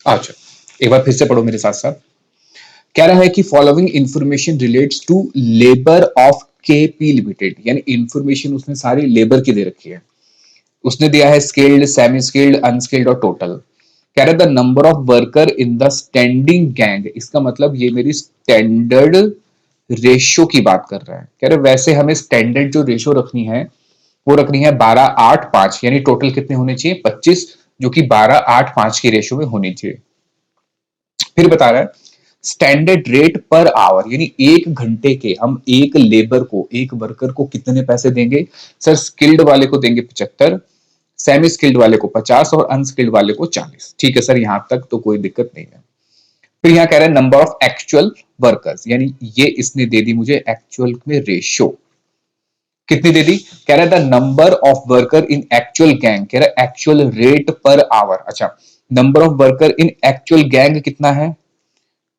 अच्छा, एक बार फिर से पढ़ो मेरे साथ साथ। कह रहा है कि following information relates to labour of KP limited, यानी इंफॉर्मेशन उसने सारी लेबर की दे रखी है। उसने दिया है स्किल्ड, सेमी स्किल्ड, अनस्किल्ड और टोटल। कह रहा है the number of worker in the standing gang, इसका मतलब ये मेरी स्टैंडर्ड रेशियो की बात कर रहा है। कह रहे वैसे हमें स्टैंडर्ड जो रेशियो रखनी है वो रखनी है 12:8:5, यानी टोटल कितने होने चाहिए 25, जो कि 12:8:5 की रेशियो में होनी चाहिए। फिर बता रहा है स्टैंडर्ड रेट पर आवर, यानी एक घंटे के हम एक लेबर को, एक वर्कर को कितने पैसे देंगे। सर स्किल्ड वाले को देंगे 75, सेमी स्किल्ड वाले को 50 और अनस्किल्ड वाले को 40। ठीक है सर, यहां तक तो कोई दिक्कत नहीं है। फिर यहाँ कह रहा है नंबर ऑफ एक्चुअल वर्कर्स, यानी ये इसने दे दी मुझे एक्चुअल में रेशियो कितनी दे दी। कह रहा है the number of worker in actual gang, कह रहा है एक्चुअल रेट पर आवर। अच्छा, number of worker in actual gang कितना है,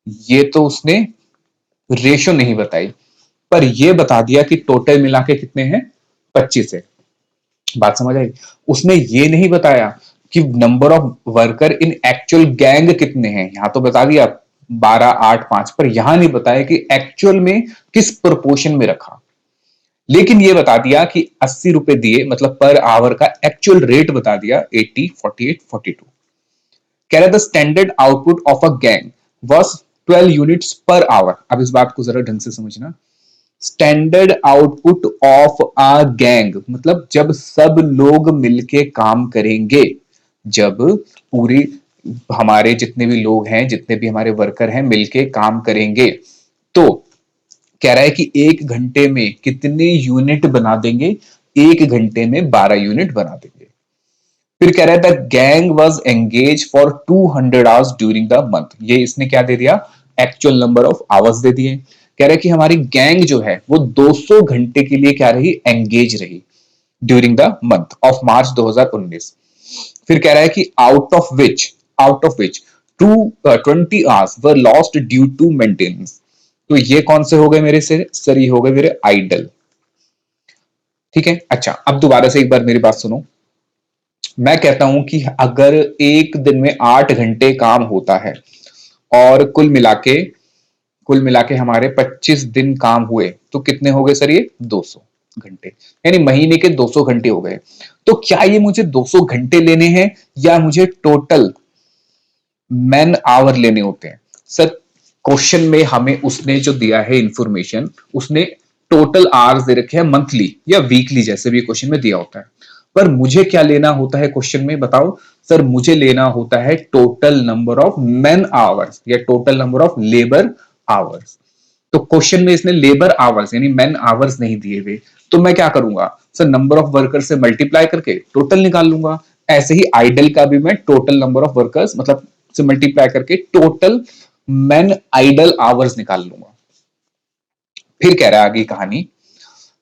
ये तो उसने रेशियो नहीं बताई, पर ये बता दिया कि टोटल मिला के कितने हैं 25 है। बात समझ आई। उसने ये नहीं बताया कि number of worker in actual gang कितने हैं, यहां तो बता दिया 12:8:5, पर यहां नहीं बताया कि एक्चुअल में किस प्रोपोर्शन में रखा। लेकिन ये बता दिया कि 80 रुपए दिए, मतलब पर आवर का एक्चुअल रेट बता दिया 80, 48, 42। कह रहा था standard output of a gang was 12 units per hour. अब इस बात को जरा ढंग से समझना। Standard output of a gang मतलब जब सब लोग मिलके काम करेंगे, जब पूरी हमारे जितने भी लोग हैं, जितने भी हमारे वर्कर हैं मिलके काम करेंगे, तो कह रहा है कि एक घंटे में कितने यूनिट बना देंगे, एक घंटे में 12 यूनिट बना देंगे। फिर कह रहा है the gang was engage for 200 hours during the month, ये इसने क्या दे दिया, एक्चुअल नंबर ऑफ आवर्स दे दिए। कह रहा है कि हमारी गैंग जो है वो 200 घंटे के लिए क्या रही, एंगेज रही during the month of March 2019। फिर कह रहा है कि out of which 20 hours were lost due to maintenance. तो ये कौन से हो गए मेरे से, सर ये हो गए मेरे आइडल। ठीक है। अच्छा, अब दोबारा से एक बार मेरी बात सुनो। मैं कहता हूं कि अगर एक दिन में 8 घंटे काम होता है और कुल मिलाके हमारे 25 दिन काम हुए, तो कितने हो गए सर ये 200 घंटे, यानी महीने के 200 घंटे हो गए। तो क्या ये मुझे 200 घंटे लेने हैं या मुझे टोटल मैन आवर लेने होते हैं। सर क्वेश्चन में हमें उसने जो दिया है इंफॉर्मेशन, उसने टोटल आवर्स दे रखे हैं मंथली या वीकली, जैसे भी क्वेश्चन में दिया होता है। पर मुझे क्या लेना होता है क्वेश्चन में, बताओ सर। मुझे लेना होता है total number of man hours या total number of labour hours. तो क्वेश्चन में इसने लेबर आवर्स यानी मैन आवर्स नहीं दिए हुए, तो मैं क्या करूंगा सर, नंबर ऑफ वर्कर से मल्टीप्लाई करके टोटल निकाल लूंगा। ऐसे ही आइडल का भी मैं टोटल नंबर ऑफ वर्कर्स मतलब से मल्टीप्लाई करके टोटल मैन आइडल आवर्स निकाल लूंगा। फिर कह रहा है आगे कहानी,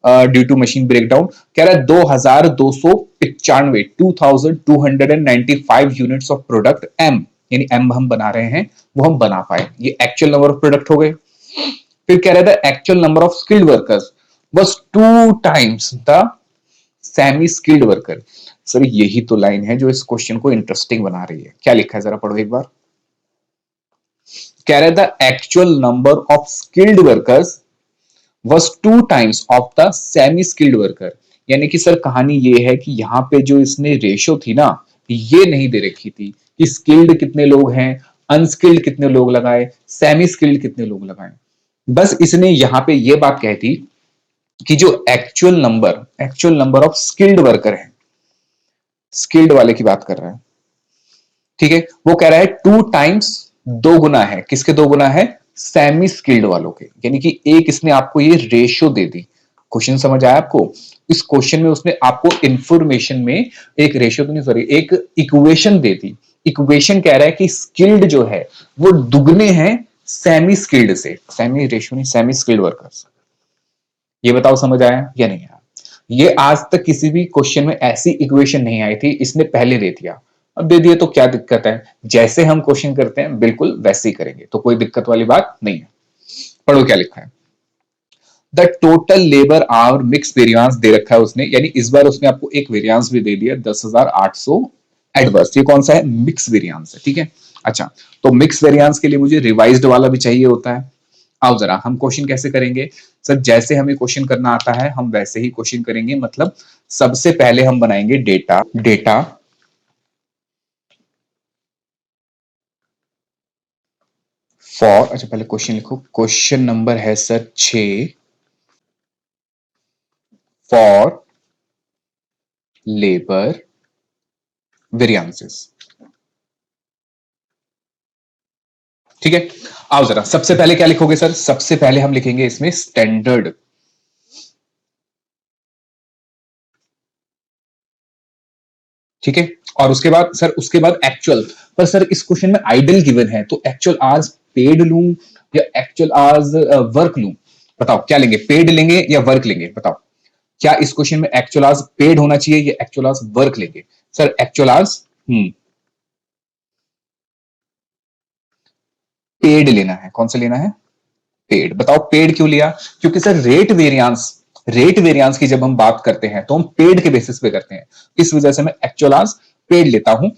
ड्यू टू मशीन ब्रेकडाउन, कह रहा है 2295 2295 यूनिट्स ऑफ प्रोडक्ट एम, यानी एम हम बना रहे हैं वो हम बना पाए, ये एक्चुअल नंबर ऑफ प्रोडक्ट हो गए। फिर कह रहा था actual number of skilled workers was 2 times the semi skilled worker. Sir यही तो लाइन है जो इस क्वेश्चन को इंटरेस्टिंग बना रही है। क्या लिखा है जरा पढ़ो एक बार। कह रहा है the actual number of skilled workers was 2 times of the semi skilled worker। यानी कि सर कहानी ये है कि यहाँ पे जो इसने रेशो थी ना, ये नहीं दे रखी थी कि स्किल्ड कितने लोग हैं, अनस्किल्ड कितने लोग लगाए, सेमी स्किल्ड कितने लोग लगाए। बस इसने यहाँ पे ये बात कही थी कि जो actual number of skilled worker है, स्किल्ड वाले की बात कर रहा है। ठीक है, वो कह रहा है 2 टाइम्स, 2 गुना है, किसके 2 गुना है, सेमी स्किल्ड वालों के। यानी कि एक इसने आपको ये रेशियो दे दी। क्वेश्चन समझ आया आपको। इस क्वेश्चन में उसने आपको इंफॉर्मेशन में एक रेशियो तो नहीं, सॉरी एक इक्वेशन दे दी। इक्वेशन कह रहा है कि स्किल्ड जो है वो दुगने हैं सेमी स्किल्ड से, सेमी रेशियो नहीं, सेमी स्किल्ड वर्कर्स। ये बताओ समझ आया या नहीं आया। ये आज तक किसी भी क्वेश्चन में ऐसी इक्वेशन नहीं आई थी, इसने पहले दे दिया। अब दे दिए तो क्या दिक्कत है, जैसे हम क्वेश्चन करते हैं बिल्कुल वैसे ही करेंगे, तो कोई दिक्कत वाली बात नहीं है। पढ़ो क्या लिखा है। The total labour hour mix variance दे रखा है उसने, यानी इस बार उसने आपको एक वेरियांस भी दे दिया 10,800 एडवर्स। ये कौन सा है, मिक्स वेरियांस है। ठीक है, अच्छा, तो मिक्स वेरिएंस के लिए मुझे रिवाइज्ड वाला भी चाहिए होता है। आओ जरा हम क्वेश्चन कैसे करेंगे सर, जैसे हमें क्वेश्चन करना आता है हम वैसे ही क्वेश्चन करेंगे। मतलब सबसे पहले हम बनाएंगे डेटा, डेटा फॉर, अच्छा पहले क्वेश्चन लिखो, क्वेश्चन नंबर है सर 6, फॉर लेबर वेरिएंसेस। ठीक है, आओ जरा सबसे पहले क्या लिखोगे सर, सबसे पहले हम लिखेंगे इसमें स्टैंडर्ड। ठीक है, और उसके बाद सर, उसके बाद एक्चुअल। पर सर इस क्वेश्चन में आइडल गिवन है, तो एक्चुअल आवर्स पेड लूं या एक्चुअल आवर्स वर्क लूं? बताओ क्या लेंगे, पेड लेंगे या वर्क लेंगे? बताओ क्या इस क्वेश्चन में एक्चुअल आवर्स पेड होना चाहिए या एक्चुअल आवर्स वर्क लेंगे? सर एक्चुअल आवर्स पेड लेना है। कौन सा लेना है? पेड। बताओ पेड क्यों लिया? क्योंकि सर रेट वेरिएंस की जब हम बात करते हैं तो हम पेड के बेसिस पे करते हैं, इस वजह से मैं एक्चुअल आवर्स पेड लेता हूं।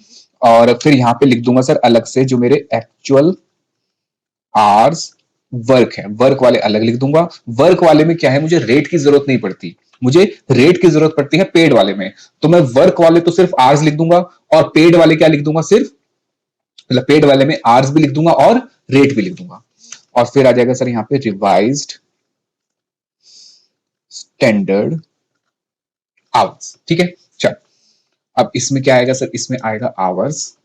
और फिर यहां पे लिख दूंगा सर अलग से जो मेरे एक्चुअल आवर्स वर्क है, वर्क वाले अलग लिख दूंगा। वर्क वाले में क्या है, मुझे रेट की जरूरत नहीं पड़ती, मुझे रेट की जरूरत पड़ती है पेड वाले में। तो मैं वर्क वाले तो सिर्फ आवर्स लिख दूंगा, और पेड वाले क्या लिख दूंगा, सिर्फ मतलब पेड वाले में आवर्स भी लिख दूंगा और रेट भी लिख दूंगा। और फिर आ जाएगा सर यहाँ पे रिवाइज्ड स्टैंडर्ड आवर्स। ठीक है, चल अब इसमें क्या आएगा सर, इसमें आएगा आवर्स।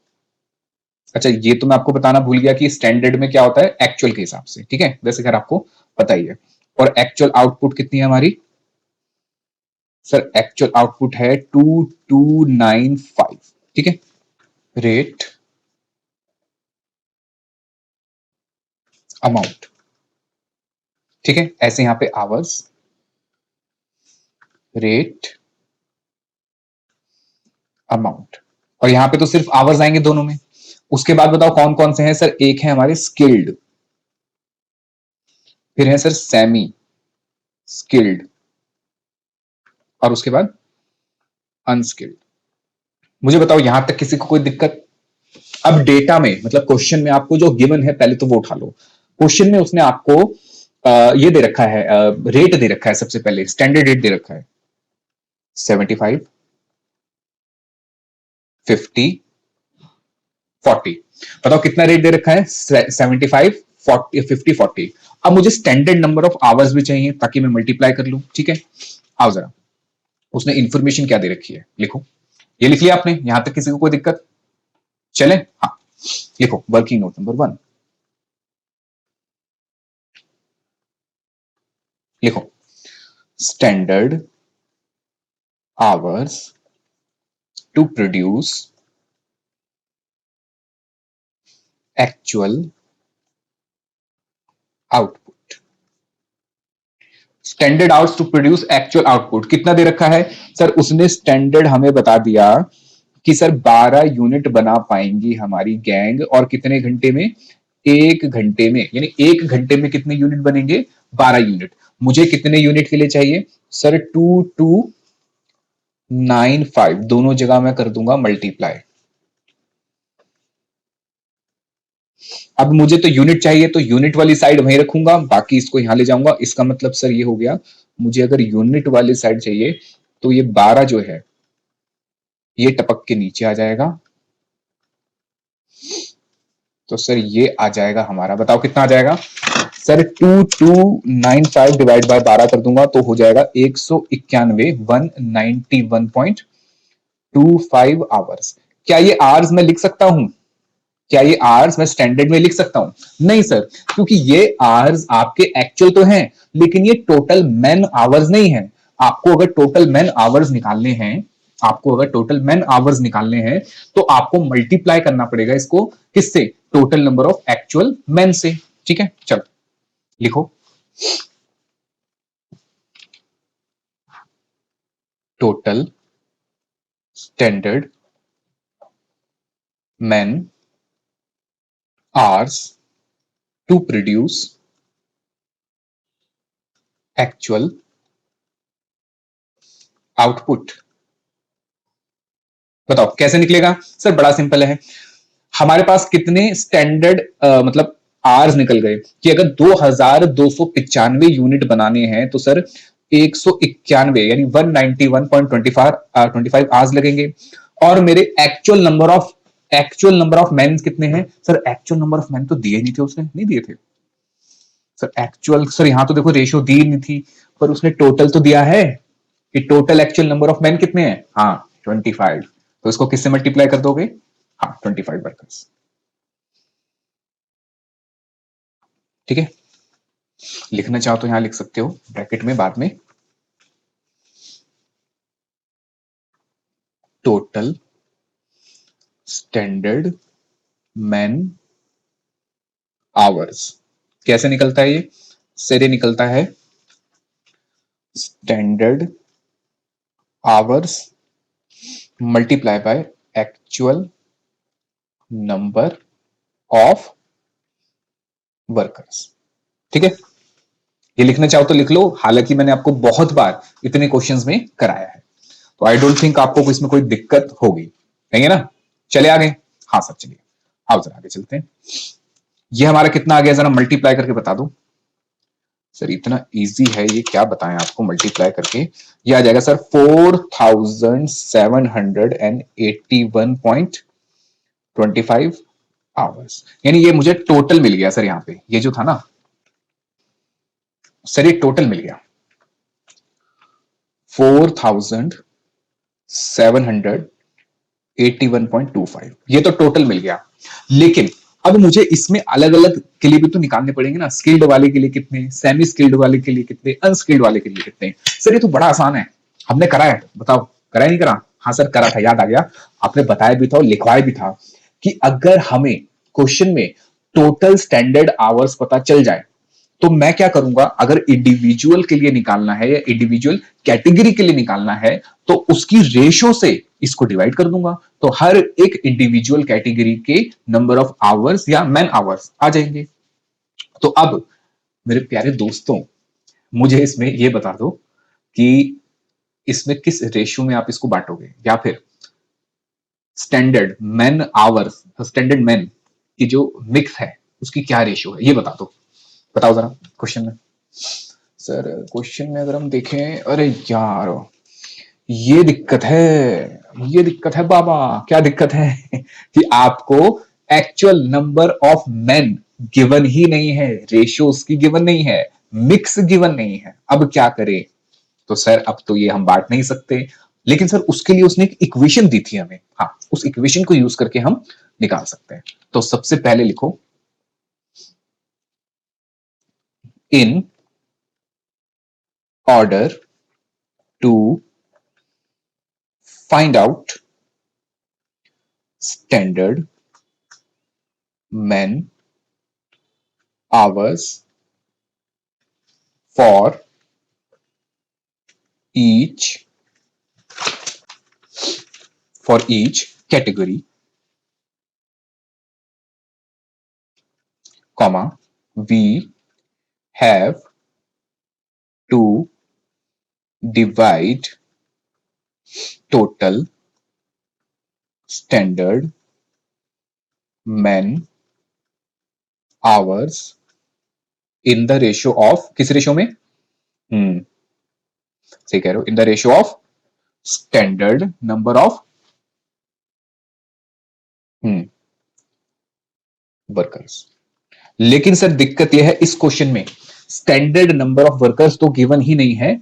अच्छा ये तो मैं आपको बताना भूल गया कि स्टैंडर्ड में क्या होता है, एक्चुअल के हिसाब से। ठीक है, वैसे खैर आपको पता ही है। और एक्चुअल आउटपुट कितनी है हमारी? सर एक्चुअल आउटपुट है 2295। ठीक है, रेट अमाउंट। ठीक है, ऐसे यहां पे आवर्स, रेट, अमाउंट, और यहां पे तो सिर्फ आवर्स आएंगे दोनों में। उसके बाद बताओ कौन कौन से हैं सर, एक है हमारे स्किल्ड, फिर है सर सेमी स्किल्ड, और उसके बाद अनस्किल्ड। मुझे बताओ यहां तक किसी को कोई दिक्कत? अब डेटा में मतलब क्वेश्चन में आपको जो गिवन है पहले तो वो उठा लो। क्वेश्चन में उसने आपको ये दे रखा है, रेट दे रखा है, सबसे पहले स्टैंडर्ड रेट दे रखा है 75, 50, 40। बताओ कितना रेट दे रखा है, 75, 40, 50, 40। अब मुझे स्टैंडर्ड नंबर ऑफ आवर्स भी चाहिए ताकि मैं मल्टीप्लाई कर लूं। ठीक है, आओ जरा उसने इंफॉर्मेशन क्या दे रखी है लिखो। ये लिख लिया आपने, यहां तक किसी को कोई दिक्कत? चले, हाँ लिखो वर्किंग नोट नंबर 1, लिखो standard hours to produce actual output. Standard hours to produce actual output कितना दे रखा है सर? उसने स्टैंडर्ड हमें बता दिया कि सर 12 यूनिट बना पाएंगी हमारी गैंग, और कितने घंटे में? 1 घंटे में। यानी 1 घंटे में कितने यूनिट बनेंगे? 12 यूनिट। मुझे कितने यूनिट के लिए चाहिए सर? 2295, दोनों जगह मैं कर दूंगा मल्टीप्लाई। अब मुझे तो यूनिट चाहिए तो यूनिट वाली साइड वहीं रखूंगा, बाकी इसको यहां ले जाऊंगा। इसका मतलब सर ये हो गया, मुझे अगर यूनिट वाली साइड चाहिए तो ये 12 जो है ये टपक के नीचे आ जाएगा। तो सर ये आ जाएगा हमारा, बताओ कितना आ जाएगा सर? 2295 डिवाइड बाय 12 कर दूंगा तो हो जाएगा 191, 191.25 आवर्स। क्या ये आवर्स मैं लिख सकता हूं? क्या ये आवर्स मैं स्टैंडर्ड में लिख सकता हूं? नहीं सर, क्योंकि ये आवर्स आपके एक्चुअल तो हैं, लेकिन ये टोटल मैन आवर्स नहीं है। आपको अगर टोटल मैन आवर्स निकालने हैं, आपको अगर टोटल मैन आवर्स निकालने हैं तो आपको मल्टीप्लाई करना पड़ेगा इसको किससे? Total number of actual man से। ठीक है, चलो लिखो total standard man hours to produce actual output. बताओ कैसे निकलेगा सर? बड़ा सिंपल है। हमारे पास कितने स्टैंडर्ड मतलब आवर्स निकल गए कि अगर 2295 यूनिट बनाने हैं तो सर 191 यानी 191.25 आवर्स लगेंगे। और मेरे एक्चुअल नंबर ऑफ मैन कितने हैं sir? Actual number of man तो दिए नहीं थे, उसने नहीं दिए थे सर। एक्चुअल सर यहां तो देखो रेशियो दी नहीं थी, पर उसने टोटल तो दिया है कि total actual number of man कितने हैं? हाँ 25। तो इसको किससे मल्टीप्लाई कर दोगे? हाँ 25 वर्कर्स। ठीक है, लिखना चाहो तो यहां लिख सकते हो ब्रैकेट में बाद में, टोटल स्टैंडर्ड मैन आवर्स। कैसे निकलता है ये? सर ये निकलता है standard hours multiply by actual number of workers. ठीक है, ये लिखना चाहो तो लिख लो, हालांकि मैंने आपको बहुत बार इतने क्वेश्चंस में कराया है, तो आई डोंट थिंक आपको इसमें कोई दिक्कत होगी, नहीं है ना? चले आगे। हाँ सर चलिए, आओ जरा आगे चलते हैं। ये हमारा कितना आ गया, जरा मल्टीप्लाई करके बता दो। सर इतना इजी है ये, क्या बताएं आपको मल्टीप्लाई करके। ये आ जाएगा सर 4781.25 आवर्स, यानी ये मुझे टोटल मिल गया सर। यहाँ पे ये जो था ना सर, ये टोटल मिल गया 4781.25, ये तो टोटल मिल गया। लेकिन अब मुझे इसमें अलग अलग के लिए भी तो निकालने पड़ेंगे ना, स्किल्ड वाले के लिए कितने, सेमी स्किल्ड वाले के लिए कितने, अनस्किल्ड वाले के लिए कितने। सर ये तो बड़ा आसान है, हमने करा है, बताओ करा नहीं करा? हाँ सर करा था, याद आ गया, आपने बताया भी था और लिखवाया भी था कि अगर हमें क्वेश्चन में टोटल स्टैंडर्ड आवर्स पता चल जाए तो मैं क्या करूंगा, अगर इंडिविजुअल के लिए निकालना है या इंडिविजुअल कैटेगरी के लिए निकालना है तो उसकी रेशो से इसको डिवाइड कर दूंगा, तो हर एक इंडिविजुअल कैटेगरी के नंबर ऑफ आवर्स या मैन आवर्स आ जाएंगे। तो अब मेरे प्यारे दोस्तों, मुझे इसमें यह बता दो कि इसमें किस रेशियो में आप इसको बांटोगे, या फिर standard man hours, standard man की जो मिक्स है उसकी क्या रेशियो है, ये बता दो। बताओ जरा क्वेश्चन में। सर क्वेश्चन में अगर हम देखें, अरे यार ये दिक्कत है, ये दिक्कत है बाबा। क्या दिक्कत है? कि आपको actual number of men given ही नहीं है, रेशियो उसकी गिवन नहीं है, मिक्स गिवन नहीं है। अब क्या करें? तो सर अब तो ये हम बांट नहीं सकते, लेकिन सर उसके लिए उसने एक इक्वेशन दी थी हमें। हाँ, उस इक्वेशन को यूज करके हम निकाल सकते हैं। तो सबसे पहले लिखो, इन order to find out standard man hours for each category, comma, we have to divide total standard man hours in the ratio of, किस रेशियो में? सही कह रहे हो, in the ratio of standard number of workers. लेकिन sir दिक्कत यह है इस क्वेश्चन में, स्टैंडर्ड नंबर ऑफ वर्कर्स तो गिवन ही नहीं है,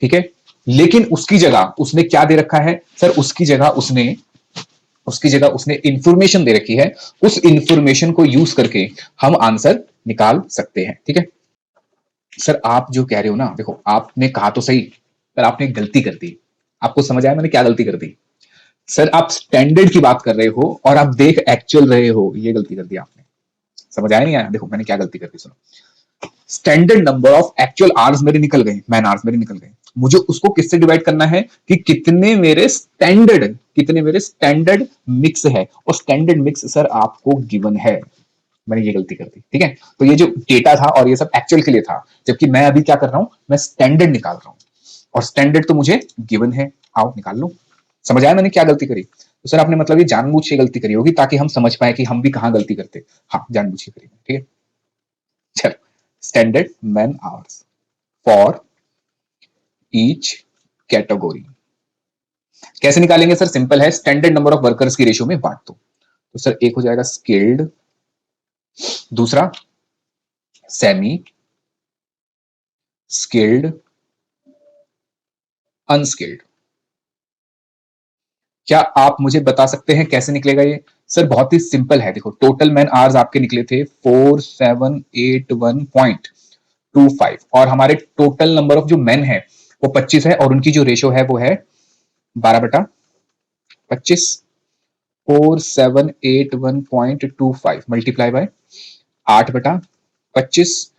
ठीक है, लेकिन उसकी जगह उसने क्या दे रखा है सर? उसकी जगह उसने इंफॉर्मेशन दे रखी है, उस इंफॉर्मेशन को यूज करके हम आंसर निकाल सकते हैं। ठीक है सर, आप जो कह रहे हो ना, देखो आपने कहा तो सही, पर आपने गलती कर दी। आपको समझ आया मैंने क्या गलती कर दी? सर आप स्टैंडर्ड की बात कर रहे हो और आप देख एक्चुअल रहे हो, ये गलती कर दी आपने। समझ आया नहीं आया? देखो मैंने क्या गलती कर दी, सुनो। Standard number of actual hours मेरे निकल गए, मैन आवर्स मेरे निकल गए, मुझे उसको किससे डिवाइड करना है कि कितने मेरे स्टैंडर्ड मिक्स है, और स्टैंडर्ड मिक्स सर आपको गिवन है। मैंने ये गलती कर दी, ठीक है। तो ये जो डेटा था और ये सब एक्चुअल के लिए था, जबकि मैं अभी क्या कर रहा हूं, मैं स्टैंडर्ड निकाल रहा हूं, और स्टैंडर्ड तो मुझे गिवन है। आओ निकाल लो। समझ आया मैंने क्या गलती करी? तो सर आपने मतलब ये जानबूझ के गलती करी होगी ताकि हम समझ पाए कि हम भी कहाँ गलती करते। हाँ, जानबूझ के करी, ठीक है। चलो, standard man hours for each category कैसे निकालेंगे सर? सिंपल है, स्टैंडर्ड नंबर ऑफ वर्कर्स की रेशियो में बांट दो। तो सर एक हो जाएगा स्किल्ड, दूसरा सेमी स्किल्ड, अनस्किल्ड। क्या आप मुझे बता सकते हैं कैसे निकलेगा ये? सर बहुत ही सिंपल है, देखो टोटल मैन आवर्स आपके निकले थे 4781.25 और हमारे टोटल नंबर ऑफ जो मैन है वो 25 है और उनकी जो रेशो है वो है 12/25। 4781.25 multiply by 8/25।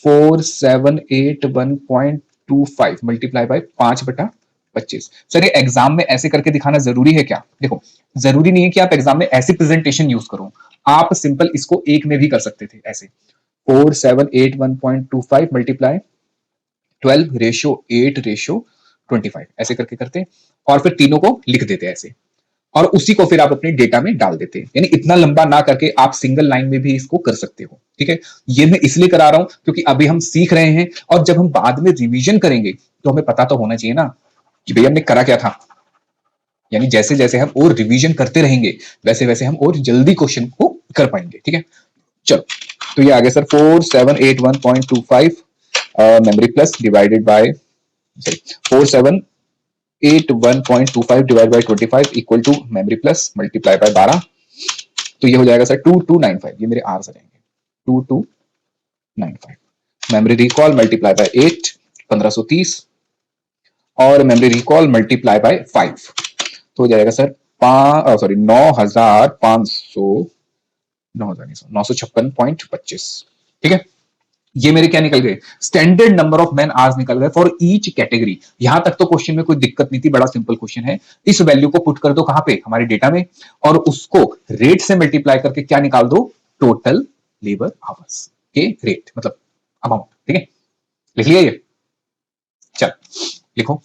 4781.25 multiply by 5/25। Sir ये एग्जाम में ऐसे करके दिखाना जरूरी है क्या? देखो जरूरी नहीं है कि आप एग्जाम में ऐसी प्रेजेंटेशन यूज करो, आप सिंपल इसको एक में भी कर सकते थे ऐसे। 4781.25 मल्टीप्लाई 12 रेशियो 8 रेशियो 25 ऐसे करके करते और फिर तीनों को लिख देते ऐसे और उसी को फिर आप अपने डेटा में डाल देते। यानी इतना लंबा ना करके आप सिंगल लाइन में भी इसको कर सकते हो, ठीक है। ये मैं इसलिए करा रहा हूं क्योंकि अभी हम सीख रहे हैं और जब हम बाद में रिवीजन करेंगे तो हमें पता तो होना चाहिए ना कि भैया हमने करा क्या था। यानी जैसे जैसे हम और रिवीजन करते रहेंगे वैसे वैसे हम और जल्दी क्वेश्चन को कर पाएंगे, ठीक है। चलो, तो ये आ गया sir 4781.25 memory plus divided by sorry 4781.25 divide by 25 equal to memory plus multiply by 12। तो ये हो जाएगा सर 2295, ये मेरे आर्स आ जाएंगे 2295। मेमोरी रिकॉल मल्टीप्लाई बाय 8 1530 और मेमोरी रिकॉल मल्टीप्लाई बाय 5 तो हो जाएगा सर 9,56.25, ठीक है। ये मेरे क्या निकल गए? Standard number of man hours निकल गए फॉर ईच कैटेगरी। यहां तक तो क्वेश्चन में कोई दिक्कत नहीं थी, बड़ा सिंपल क्वेश्चन है। इस वैल्यू को पुट कर दो कहां पे? हमारे डेटा में, और उसको रेट से मल्टीप्लाई करके क्या निकाल दो? टोटल लेबर आवर्स के रेट मतलब अमाउंट, ठीक है। लिख लिया ये? चल लिखो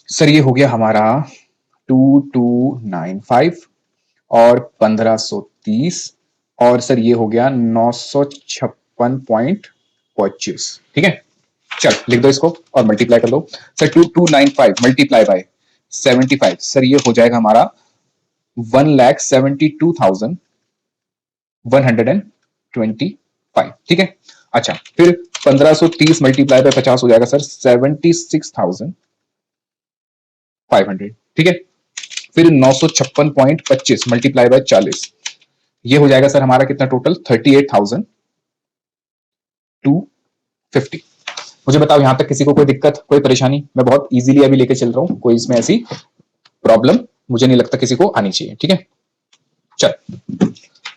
सर, ये हो गया हमारा 2295 और 1530 और सर ये हो गया 956.25, ठीक है। चल लिख दो इसको और मल्टीप्लाई कर दो सर। 2295 मल्टीप्लाई बाय 75 सर ये हो जाएगा हमारा 1,72,125, ठीक है। अच्छा, फिर 1530 मल्टीप्लाई बाय 50 हो जाएगा सर 76,500, ठीक है। फिर 956.25 मल्टीप्लाई बाय 40 ये हो जाएगा सर हमारा कितना टोटल? 38,250। मुझे बताओ यहां तक किसी को कोई दिक्कत, कोई परेशानी? मैं बहुत इजीली अभी लेके चल रहा हूं, कोई इसमें ऐसी प्रॉब्लम मुझे नहीं लगता किसी को आनी चाहिए, ठीक है। चल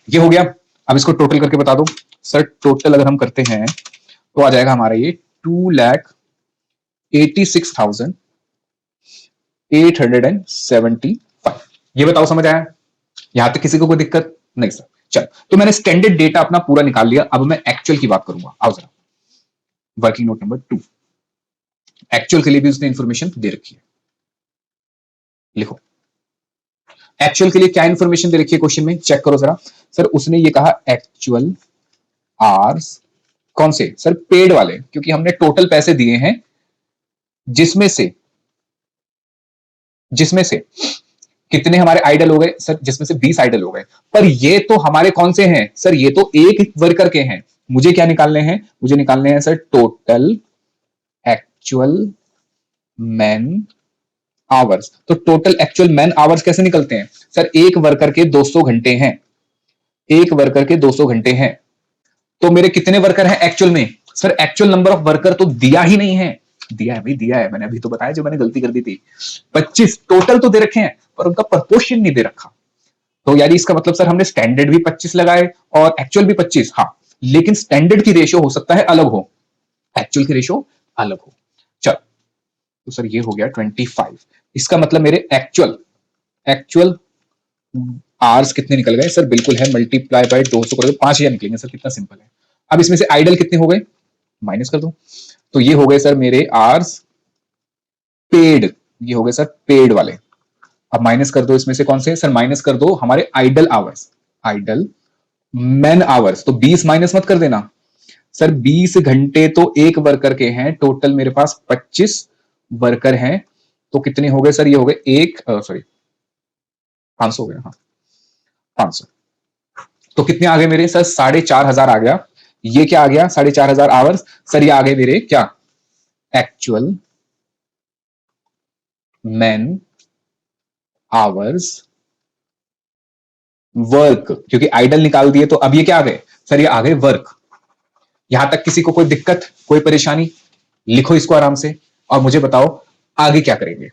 ये हो गया, अब इसको टोटल करके बता दो सर। टोटल अगर हम करते हैं तो आ जाएगा हमारा ये 2,86,875। ये बताओ समझ आया? यहां तक किसी को कोई दिक्कत नहीं सर? चल, तो मैंने स्टैंडर्ड डेटा अपना पूरा निकाल लिया, अब मैं एक्चुअल की बात करूंगा। आओ जरा, वर्किंग नोट नंबर 2। एक्चुअल के लिए भी उसने इंफॉर्मेशन दे रखी है, लिखो एक्चुअल के लिए क्या इंफॉर्मेशन दे रखी है क्वेश्चन में, चेक करो जरा। सर उसने ये कहा एक्चुअल आवर्स, कौन से सर? पेड वाले, क्योंकि हमने टोटल पैसे दिए हैं जिसमें से कितने हमारे आइडल हो गए सर? जिसमें से 20 आइडल हो गए। पर ये तो हमारे कौन से हैं सर? ये तो एक वर्कर के हैं। मुझे क्या निकालने हैं? मुझे निकालने हैं sir total actual man hours. तो टोटल एक्चुअल मैन आवर्स कैसे निकलते हैं सर? एक वर्कर के 200 घंटे हैं, एक वर्कर के 200 घंटे हैं। तो मेरे कितने वर्कर हैं एक्चुअल में? Sir actual number of worker तो दिया ही नहीं है। दिया है भाई, दिया है, मैंने अभी तो बताया जो मैंने गलती कर दी थी। 25 टोटल तो दे रखे हैं पर उनका प्रपोर्शन नहीं दे रखा। तो यानी इसका मतलब सर हमने स्टैंडर्ड भी 25 लगाए और एक्चुअल भी 25, हाँ, लेकिन स्टैंडर्ड की रेशियो हो सकता है अलग हो, एक्चुअल की रेशियो अलग हो। चल, तो सर ये हो गया 25। इसका मतलब मेरे एक्चुअल एक्चुअल आवर्स कितने निकल गए सर? बिल्कुल है, मल्टीप्लाई बाय 200 करोगे 5000 निकलेंगे सर, कितना सिंपल है। अब इसमें से आइडल कितने हो गए? माइनस कर दो। तो ये हो गए सर मेरे आवर्स पेड, ये हो गए सर पेड वाले, अब माइनस कर दो इसमें से कौन से सर, माइनस कर दो हमारे idle hours, idle man hours, तो 20 माइनस मत कर देना सर, 20 घंटे तो एक वर्कर के हैं, टोटल मेरे पास 25 वर्कर हैं, तो कितने हो गए सर, ये हो गए एक सॉरी 500 हो गए, हाँ 500, तो कितने आ गए मेरे सर, 4,500 आ गया, ये क्या आ गया 4,500 आवर्स, सर ये आ गए मेरे क्या, एक्चुअल मैन आवर्स वर्क, क्योंकि आइडल निकाल दिए तो अब ये क्या आ गए सर, ये आ गए वर्क। यहां तक किसी को कोई दिक्कत, कोई परेशानी, लिखो इसको आराम से और मुझे बताओ आगे क्या करेंगे।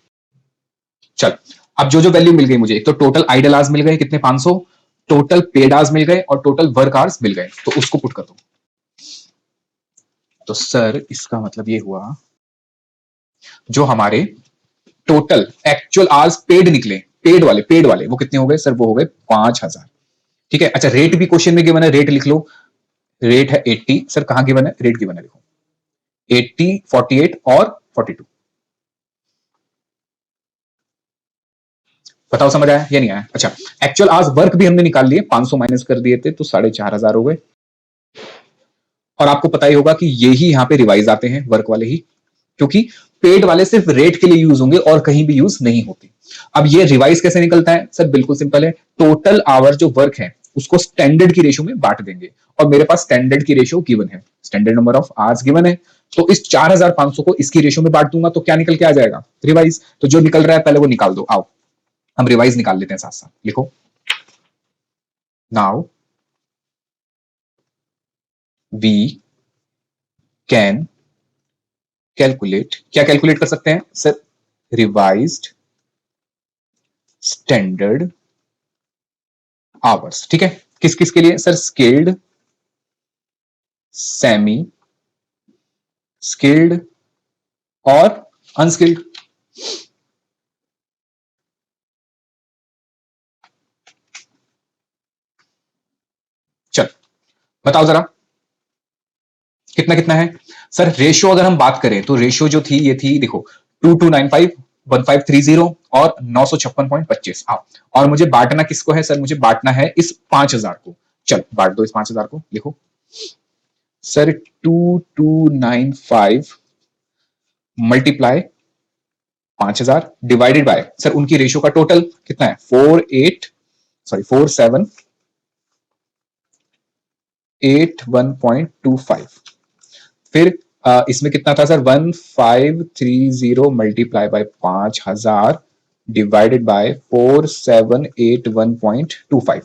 चल, अब जो जो वैल्यू मिल गई मुझे, एक तो टोटल आइडल आवर्स मिल गए कितने 500, टोटल पेड आवर्स मिल गए और टोटल वर्क आवर्स मिल गए, तो उसको पुट कर दो। तो सर इसका मतलब ये हुआ जो हमारे टोटल एक्चुअल आवर्स पेड निकले, पेड वाले वो कितने हो गए सर, वो हो गए 5,000। ठीक है, अच्छा रेट भी क्वेश्चन में गिवन है, रेट लिख लो, रेट है 80, सर कहां गिवन है, रेट गिवन है लिखो 80, 48 और 42। बताओ समझ आया या नहीं आया। अच्छा, एक्चुअल आवर्स वर्क भी हमने निकाल लिए, 500 माइनस कर दिए थे तो 4,500 हो गए, और आपको पता ही होगा कि ये ही यहाँ पे रिवाइज आते हैं वर्क वाले ही, क्योंकि पेड वाले सिर्फ रेट के लिए यूज होंगे और कहीं भी यूज नहीं होते। अब ये रिवाइज कैसे निकलता है सर, बिल्कुल सिंपल है, टोटल आवर जो वर्क है उसको स्टैंडर्ड की रेशियो में बांट देंगे, और मेरे पास स्टैंडर्ड की रेशियो गिवन है, standard number of hours given है, तो इस 4,500 को इसकी रेशियो में बांट दूंगा तो क्या निकल के आ जाएगा, रिवाइज। तो जो निकल रहा है पहले वो निकाल दो, आओ हम रिवाइज निकाल लेते हैं साथ साथ, लिखो नाउ वी कैन कैलकुलेट, क्या कैलकुलेट कर सकते हैं सर, रिवाइज्ड स्टैंडर्ड आवर्स। ठीक है, किस किस के लिए सर, स्किल्ड, सेमी स्किल्ड और अनस्किल्ड। चल बताओ जरा कितना कितना है सर, रेशियो अगर हम बात करें तो रेशियो जो थी ये थी देखो 2295 1530 और 956.25। आओ, और मुझे बांटना किसको है सर, मुझे बांटना है इस 5,000 को, चल बांट दो इस 5,000 को, लिखो sir 2295 multiply 5,000 divided by sir उनकी रेशियो का टोटल कितना है 4781.25, फिर इसमें कितना था sir 1530 multiply by 5,000 divided by 4781.25।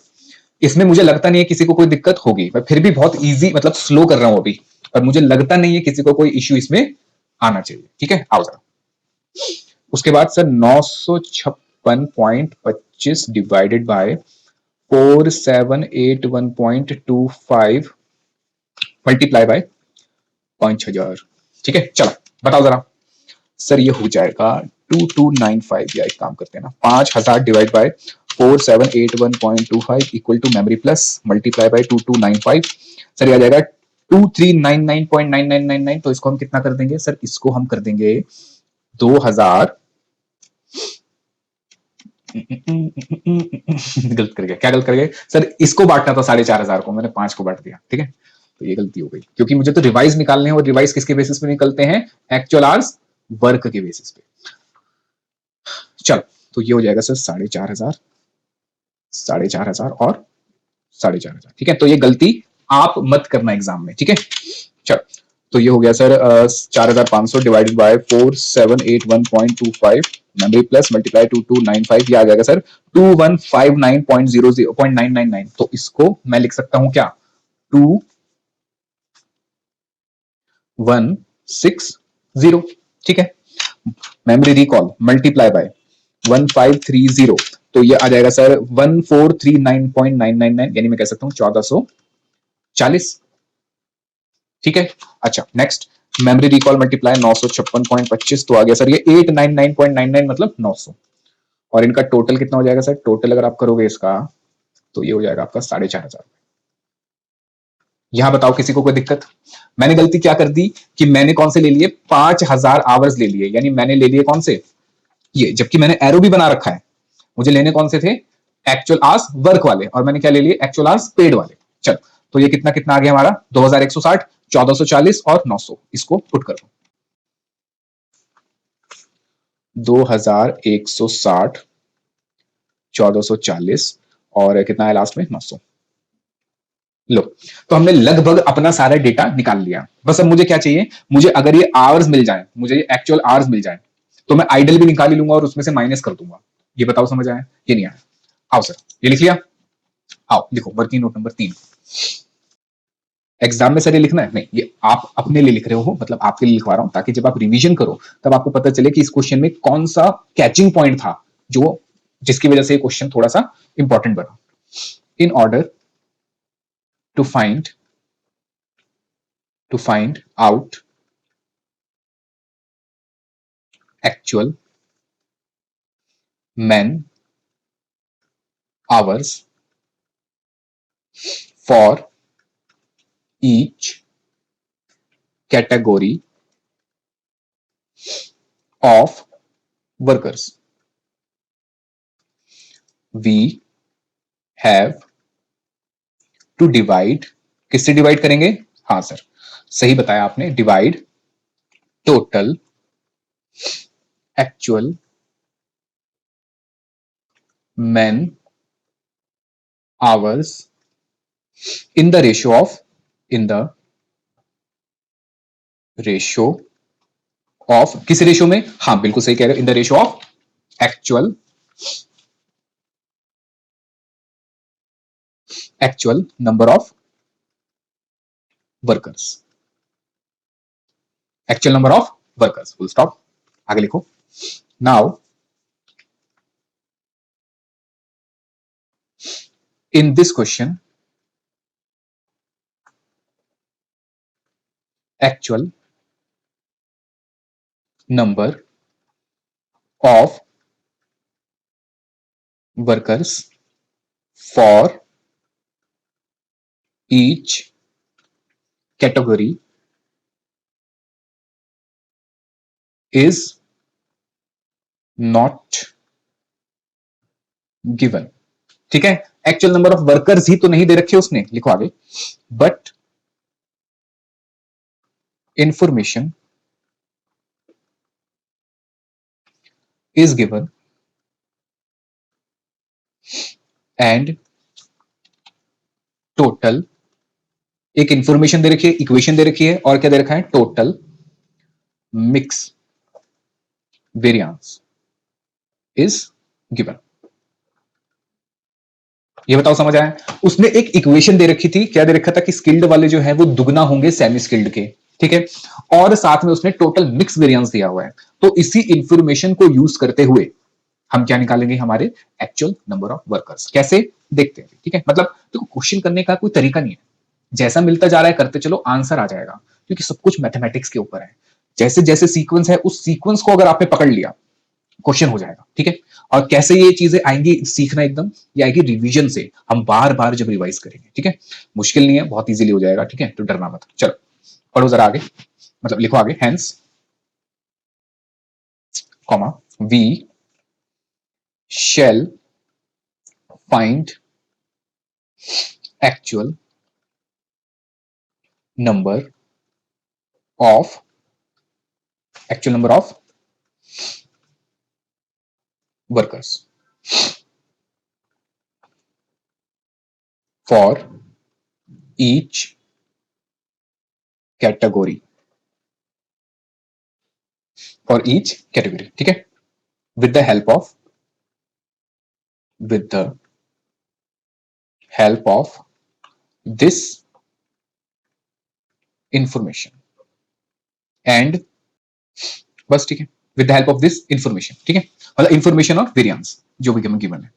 इसमें मुझे लगता नहीं है किसी को कोई दिक्कत होगी, मैं फिर भी बहुत इजी मतलब स्लो कर रहा हूं अभी, और मुझे लगता नहीं है किसी को कोई इश्यू इसमें आना चाहिए। ठीक है, आओ जरा उसके बाद sir 956.25 divided by 4781.25 multiply by 5,000। ठीक है, चलो बताओ जरा सर, ये हो जाएगा 2295, या एक काम करते हैं ना 5,000 divide by 4781.25 equal to memory plus multiply by 2295, sir ये आ जाएगा 2399.9999। तो इसको हम कितना कर देंगे सर, इसको हम कर देंगे 2,000 गलत कर गया, क्या गलत कर गए सर, इसको बांटना था 4,500 को, मैंने 5 को बांट दिया। ठीक है, तो ये गलती हो गई, क्योंकि मुझे तो रिवाइज निकालने हैं, और रिवाइज किसके बेसिस पे निकलते हैं, एक्चुअल आवर्स वर्क के बेसिस पे। चल, तो ये हो जाएगा सर 4,500, 4,500 और 4,500। ठीक है, तो ये गलती आप मत करना एग्जाम में। ठीक है, चल तो ये हो गया sir 4,500 divided by 4781.25 memory plus multiply 2295, ये आ जाएगा सर 2159.00.999। तो इसको मैं लिख सकता हूं क्या 2160। ठीक है, मेमोरी रिकॉल मल्टीप्लाई बाय 1530, तो ये आ जाएगा सर 1439.999, यानी मैं कह सकता हूं 1440। ठीक है, अच्छा नेक्स्ट मेमोरी रिकॉल मल्टीप्लाई 956.25, तो आ गया सर ये 899.99 मतलब 900, और इनका टोटल कितना हो जाएगा सर, टोटल अगर आप करोगे इसका तो ये हो जाएगा आपका 4,500। यहां बताओ किसी को कोई दिक्कत। मैंने गलती क्या कर दी कि मैंने कौन से ले लिए 5,000 आवर्स ले लिए, यानी मैंने ले लिए कौन से ये, जबकि मैंने एरो भी बना रखा है, मुझे लेने कौन से थे? एक्चुअल आवर्स वर्क वाले, और मैंने क्या ले लिए? एक्चुअल आवर्स पेड वाले। चलो, तो ये कितना कितना आ गया हमारा? 2160, 1440 और 900। इसको पुट करो। 2160, 1440 और कितना है लास्ट में? 900। लो, तो हमने लगभग अपना सारा डेटा निकाल लिया। बस अब मुझे क्या चाहिए? मुझे अगर ये आवर्स मिल जाए, मुझे ये एक्चुअल आवर्स मिल जाए, तो मैं आइडल भी निकाल ही लूंगा और उसमें से माइनस कर दूंगा। ये बताओ समझ आया? ये नहीं आया? आओ सर, ये लिख लिया। आओ लिखो वर्किंग नोट नंबर 3। एग्जाम में सर ये लिखना है? नहीं, ये आप अपने लिए लिख रहे हो, मतलब आपके लिए लिखवा रहा हूं, ताकि जब आप रिवीजन करो तब आपको पता चले कि इस क्वेश्चन में कौन सा कैचिंग पॉइंट था जो जिसकी वजह से क्वेश्चन थोड़ा सा इंपॉर्टेंट बना। In order to find out actual man hours for each category of workers. We have to divide, किससे डिवाइड करेंगे? हाँ सर, सही बताया आपने, divide total actual man hours in the ratio of, किस रेशियो में? हाँ बिल्कुल सही कह रहे हो, in the ratio of actual number of workers. Actual number of workers, full stop. आगे लिखो। Now in this question, actual number of workers for each category is not given। ठीक है, एक्चुअल नंबर ऑफ वर्कर्स ही तो नहीं दे रखे उसने, लिखो आगे। But information is given and total, एक इंफॉर्मेशन दे रखी है, इक्वेशन दे रखी है, और क्या दे रखा है? Total mix variance is given. ये बताओ समझ आया? उसने एक इक्वेशन दे रखी थी, क्या दे रखा था? कि स्किल्ड वाले जो है वो दुगना होंगे सेमी स्किल्ड के, ठीक है, और साथ में उसने टोटल मिक्स वेरिएंस दिया हुआ है। तो इसी इंफॉर्मेशन को यूज करते हुए हम क्या निकालेंगे? हमारे एक्चुअल नंबर ऑफ वर्कर्स। कैसे? देखते हैं, ठीक है। मतलब देखो, क्वेश्चन करने का कोई तरीका नहीं है, जैसा मिलता जा रहा है करते चलो, आंसर आ जाएगा, क्योंकि सब कुछ मैथमेटिक्स के ऊपर है। जैसे जैसे सीक्वेंस है, उस सीक्वेंस को अगर आपने पकड़ लिया, क्वेश्चन हो जाएगा, ठीक है। और कैसे ये चीजें आएंगी सीखना, एकदम ये आएगी रिवीजन से, हम बार बार जब रिवाइज करेंगे, ठीक है। मुश्किल नहीं है, बहुत इजीली हो जाएगा, ठीक है, तो डरना मत। चलो पढ़ो जरा आगे, मतलब लिखो आगे। Hence comma we shall find actual number of workers for each category, ठीक है, with the help of this information and बस, ठीक है, with the help of this information, ठीक है, मतलब इंफॉर्मेशन और वेरिएंस जो भी गिवन है।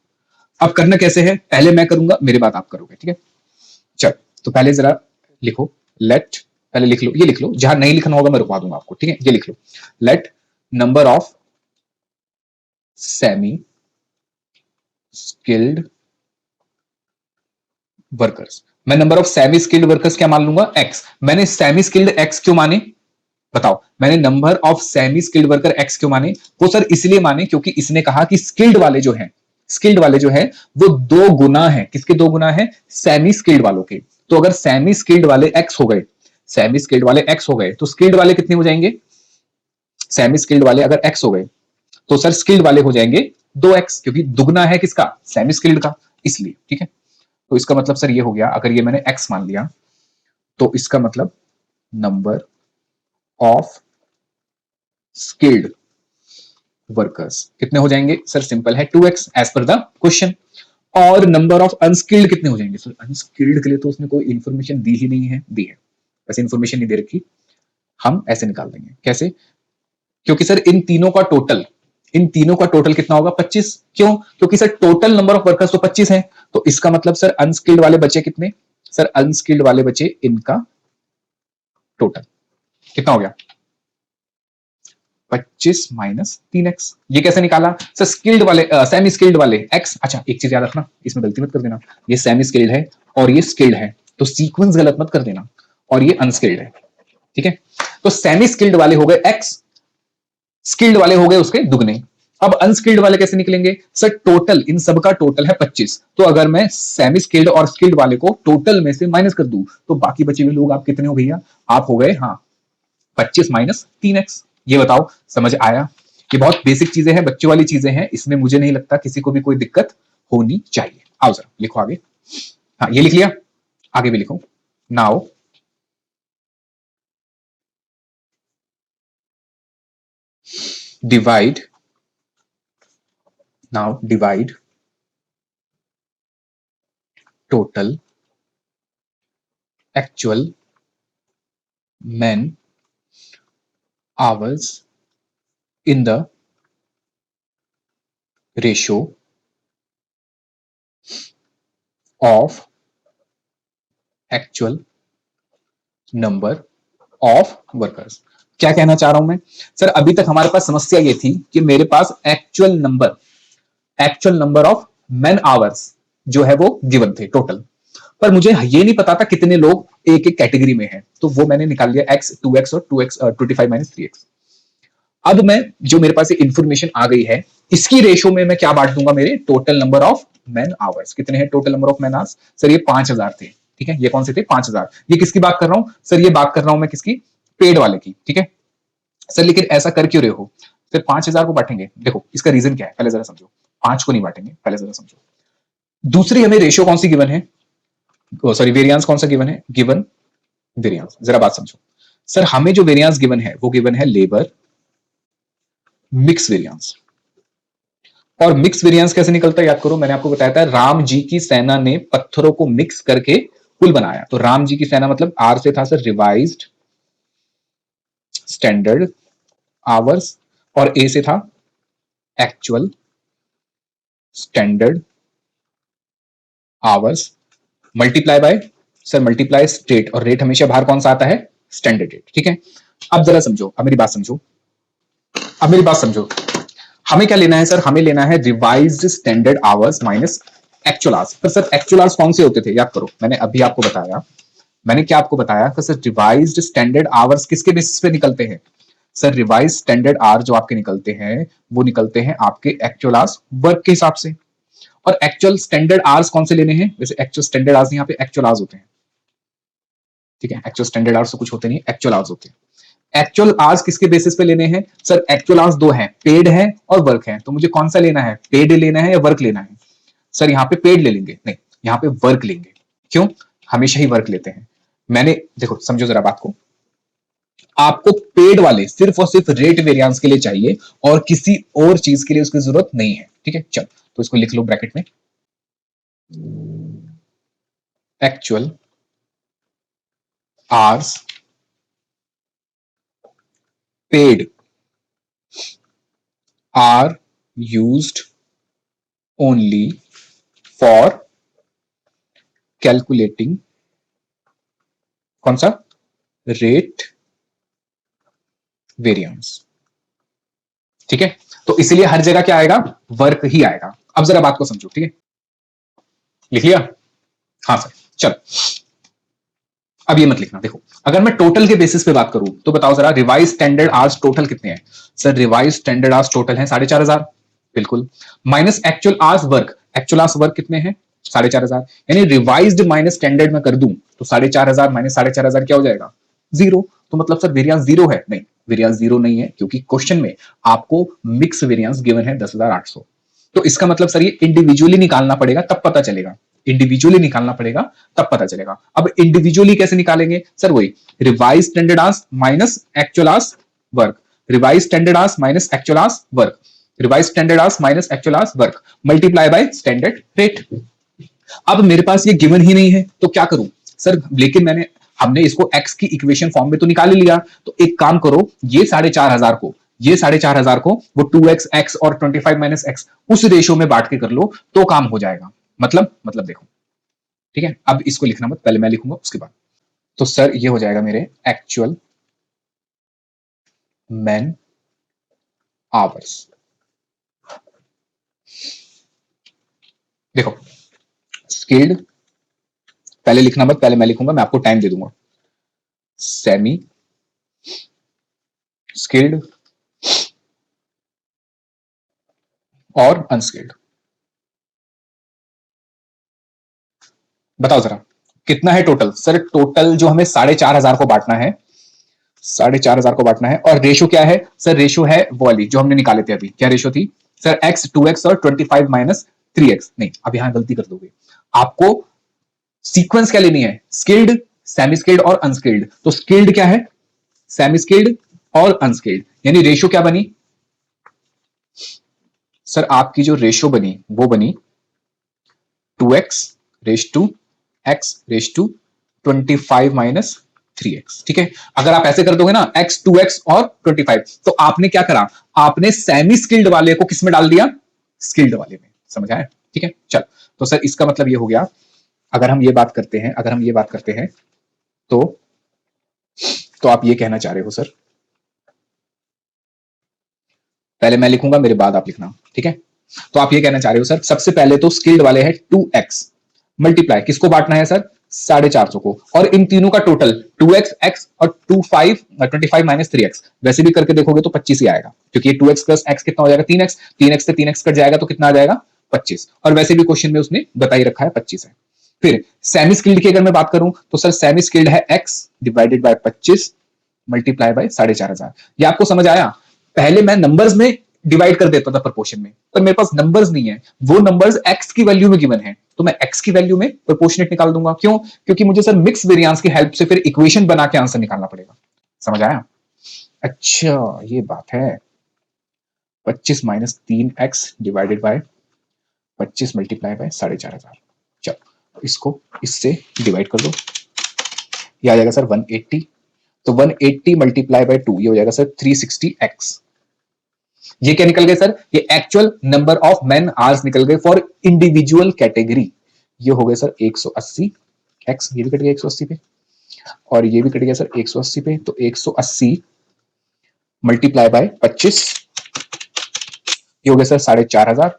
अब करना कैसे है? पहले मैं करूंगा, मेरे बाद आप करोगे, ठीक है। चल, तो पहले जरा लिखो, लेट, पहले लिख लो, ये लिख लो, जहां नहीं लिखना होगा मैं रुकवा दूंगा आपको, ठीक है। ये लिख लो, let number of semi skilled workers, मैं number of semi skilled workers क्या मान लूंगा? एक्स। मैंने सेमी स्किल्ड एक्स क्यों माने? बताओ, मैंने number of semi skilled worker x क्यों माने? वो सर इसलिए माने क्योंकि इसने कहा कि स्किल्ड वाले जो हैं, स्किल्ड वाले जो है वो 2 गुना है, किसके 2 गुना है? सेमी स्किल्ड वालों के। तो अगर सेमी स्किल्ड वाले एक्स हो गए, सेमी स्किल्ड वाले एक्स हो गए, तो स्किल्ड वाले कितने हो जाएंगे? सेमी स्किल्ड वाले अगर एक्स हो गए तो सर स्किल्ड वाले हो जाएंगे 2x, क्योंकि दुगना है किसका? सेमी स्किल्ड का, इसलिए। ठीक है, तो इसका मतलब सर ये हो गया, अगर ये मैंने x मान लिया तो इसका मतलब नंबर ऑफ स्किल्ड वर्कर्स कितने हो जाएंगे? सर सिंपल है 2x as per the question. और नंबर ऑफ अनस्किल्ड कितने हो जाएंगे? सर अनस्किल्ड के लिए तो उसने कोई इंफॉर्मेशन दी ही नहीं है, दी है वैसे इंफॉर्मेशन नहीं दे रखी, हम ऐसे निकाल देंगे। कैसे? क्योंकि सर इन तीनों का टोटल, इन तीनों का टोटल कितना होगा? 25। क्यों? क्योंकि sir total number of workers तो 25 है, तो इसका मतलब सर अनस्किल्ड वाले बचे कितने? सर अनस्किल्ड वाले बचे इनका टोटल कितना हो गया? 25 माइनस 3x। ये कैसे निकाला? सर स्किल्ड वाले सेमी स्किल्ड वाले x। अच्छा एक चीज याद रखना, इसमें गलती मत कर देना, ये सेमी स्किल्ड है और ये स्किल्ड है, तो सीक्वेंस गलत मत कर देना, और ये अनस्किल्ड है। ठीक है, तो सेमी स्किल्ड वाले हो गए x, स्किल्ड वाले हो गए उसके दुगने। अब अनस्किल्ड वाले कैसे निकलेंगे? सर टोटल इन सब का टोटल है 25, तो अगर मैं सेमी स्किल्ड और स्किल्ड वाले को टोटल में से माइनस कर दूं तो बाकी बचे हुए लोग आप कितने हो भैया? आप हो गए, हाँ, 25 माइनस 3x। ये बताओ समझ आया? ये बहुत बेसिक चीजें हैं, बच्चों वाली चीजें हैं, इसमें मुझे नहीं लगता किसी को भी कोई दिक्कत होनी चाहिए। आओ जरा लिखो आगे। हाँ ये लिख लिया, आगे भी लिखो। Now divide, now divide total actual man hours in the ratio of actual number of workers। क्या कहना चाह रहा हूं मैं? सर अभी तक हमारे पास समस्या ये थी कि मेरे पास actual number of man hours जो है वो गिवन थे टोटल, पर मुझे ये नहीं पता था कितने लोग एक एक कैटेगरी में हैं, तो वो मैंने निकाल लिया x 2x और 2x 25 माइनस 3x। अब मैं जो मेरे पास इंफॉर्मेशन आ गई है इसकी रेशो में मैं क्या बांट दूंगा? मेरे total number of man hours कितने हैं? Total number of man hours sir ये 5000 थे। ठीक है, ये कौन से थे? 5000। ये किसकी बात कर रहा हूं? सर ये बात कर रहा हूं मैं किसकी? पेड वाले की। ठीक है सर, लेकिन ऐसा कर क्यों रहे हो? फिर 5000 को बांटेंगे, देखो इसका रीजन क्या है पहले जरा समझो। 5 को नहीं बांटेंगे, पहले जरा समझो। दूसरी हमें रेशियो कौन सी गिवन है? सॉरी वेरिएंस कौन सा गिवन है? गिवन वेरिएंस, जरा बात समझो। सर हमें जो वेरिएंस गिवन है वो गिवन है लेबर मिक्स वेरिएंस। और मिक्स वेरिएंस कैसे निकलता है याद करो, मैंने आपको बताया था राम जी की सेना ने पत्थरों को मिक्स करके पुल बनाया। तो राम जी की सेना मतलब आर से था सर रिवाइज्ड स्टैंडर्ड आवर्स, और ए से था actual standard hours multiply by, sir multiply rate, और रेट हमेशा बाहर कौन सा आता है? Standard rate. ठीक है, अब जरा समझो, अब मेरी बात समझो, अब मेरी बात समझो। हमें क्या लेना है सर? हमें लेना है revised standard hours minus actual hours. पर सर एक्चुअल आवर्स कौन से होते थे? याद करो, मैंने अभी आपको बताया, मैंने क्या आपको बताया कि सर रिवाइज्ड स्टैंडर्ड आवर्स किसके बेसिस पे निकलते हैं? सर रिवाइज स्टैंडर्ड आवर जो आपके निकलते हैं वो निकलते हैं आपके एक्चुअल आवर्स वर्क के हिसाब से। और एक्चुअल स्टैंडर्ड आवर्स कौन से लेने हैं? वैसे एक्चुअल स्टैंडर्ड आवर्स यहाँ पे एक्चुअल आवर्स होते हैं। ठीक है, एक्चुअल स्टैंडर्ड आवर्स तो कुछ होते नहीं, एक्चुअल आवर्स होते हैं। एक्चुअल आवर्स किसके बेसिस पे लेने हैं? सर एक्चुअल आवर्स दो हैं, पेड है और वर्क है। तो मुझे कौन सा लेना है? पेड लेना है या वर्क लेना है? सर यहाँ पे पेड ले लेंगे, नहीं यहाँ पे वर्क लेंगे। क्यों? हमेशा ही वर्क लेते हैं। मैंने देखो समझो जरा बात को, आपको पेड वाले सिर्फ और सिर्फ रेट वेरिएंस के लिए चाहिए और किसी और चीज के लिए उसकी जरूरत नहीं है। ठीक है, चल तो इसको लिख लो ब्रैकेट में, actual hours paid are used only for calculating कौन सा? Rate variance. ठीक है, तो इसलिए हर जगह क्या आएगा? वर्क ही आएगा। अब जरा बात को समझो। ठीक है, लिख लिया? हाँ सर, चल अब ये मत लिखना। देखो अगर मैं टोटल के बेसिस पे बात करूं तो बताओ जरा रिवाइज स्टैंडर्ड आवर्स टोटल कितने हैं? Sir revise standard hours total है 4500। बिल्कुल। Minus actual hours work, actual hours work कितने हैं? 4,500, यानी रिवाइज्ड माइनस स्टैंडर्ड में कर दूं तो 4,500 माइनस 4,500 क्या हो जाएगा? जीरो। तो मतलब सर वेरियंस जीरो है? नहीं, वेरियंस जीरो नहीं है, क्योंकि क्वेश्चन में आपको मिक्स वेरियंस गिवन है 10,800। तो इसका मतलब सर ये इंडिविजुअली निकालना पड़ेगा, तब पता चलेगा। इंडिविजुअली निकालना पड़ेगा, तब पता चलेगा। अब इंडिविजुअली कैसे निकालेंगे सर? वही revise standard hours minus actual hours work, revise standard hours minus actual hours work, revise standard hours minus actual hours work, multiply by standard rate. अब मेरे पास ये गिवन ही नहीं है, तो क्या करूं सर? लेकिन हमने इसको एक्स की इक्वेशन फॉर्म में तो निकाल ही लिया। तो एक काम करो, ये 4,500 को वो 2x एक्स और 25 माइनस एक्स उस रेशो में बांट के कर लो, तो काम हो जाएगा। मतलब देखो, ठीक है, अब इसको लिखना मत, पहले मैं लिखूंगा उसके बाद। तो सर ये हो जाएगा मेरे एक्चुअल मैन आवर्स। देखो, स्किल्ड पहले लिखना मत, पहले मैं लिखूंगा, मैं आपको टाइम दे दूंगा। सेमी स्किल्ड और अनस्किल्ड, बताओ जरा कितना है टोटल? सर टोटल जो हमें 4,500 को बांटना है, 4,500 को बांटना है, और रेशो क्या है सर? रेशो है वाली जो हमने निकाले थे अभी। क्या रेशो थी सर? एक्स 2x और 25 माइनस 3x। नहीं, अब यहां गलती कर दोगे। आपको सीक्वेंस क्या लेनी है? स्किल्ड, सेमी स्किल्ड और अनस्किल्ड। तो स्किल्ड क्या है? सेमी स्किल्ड और अनस्किल्ड, यानी रेशो क्या बनी सर? आपकी जो रेशो बनी वो बनी 2x ratio to x ratio to 25 minus 3x। ठीक है, अगर आप ऐसे कर दोगे ना x 2x और 25, तो आपने क्या करा? आपने सेमी स्किल्ड वाले को किस में डाल दिया? स्किल्ड वाले में। समझ आया? ठीक है, चल। तो सर इसका मतलब ये हो गया, अगर हम ये बात करते हैं, तो आप ये कहना चाह रहे हो सर, पहले मैं लिखूंगा मेरे बाद आप लिखना, ठीक है? तो आप ये कहना चाह रहे हो सर, सबसे पहले तो स्किल्ड वाले हैं 2x, मल्टीप्लाई किसको बांटना है सर? 450 को, और इन तीनों का टोटल 2x x और 25 माइनस 3x, वैसे भी करके देखोगे तो 25 ही आएगा, क्योंकि ये 2x प्लस x कितना हो जाएगा? 3x, 3x से 3x कट जाएगा तो कितना आ जाएगा? 25। और वैसे भी क्वेश्चन में उसने बता ही रखा है 25 है। फिर सेमी स्किल्ड की अगर मैं बात करूं तो सर सेमी स्किल्ड है x divided by 25 multiply by 4,500। ये आपको समझ आया? पहले मैं नंबर्स में डिवाइड कर देता था प्रोपोर्शन में, पर मेरे पास नंबर्स नहीं है, वो नंबर्स x की वैल्यू में गिवन है, तो मैं x की वैल्यू में प्रोपोर्शनेट निकाल दूंगा। क्यों? क्योंकि मुझे सर मिक्स वेरिएंस की हेल्प से फिर इक्वेशन बना के आंसर निकालना पड़ेगा। समझ आया? अच्छा, ये बात है। 25 minus 3x divided by 25 multiply by 4,500। चलो इसको इससे डिवाइड कर दो, ये आ जाएगा सर 180। तो 180 मल्टीप्लाई बाय 2, ये हो जाएगा सर 360x। ये क्या निकल गए सर? ये actual number of man hours निकल गए फॉर इंडिविजुअल कैटेगरी। ये हो गए सर 180 x, ये भी कट गया 180 पे, और ये भी कट गया सर 180 पे। तो 180 मल्टीप्लाई बाय 25, ये हो गया सर 4,500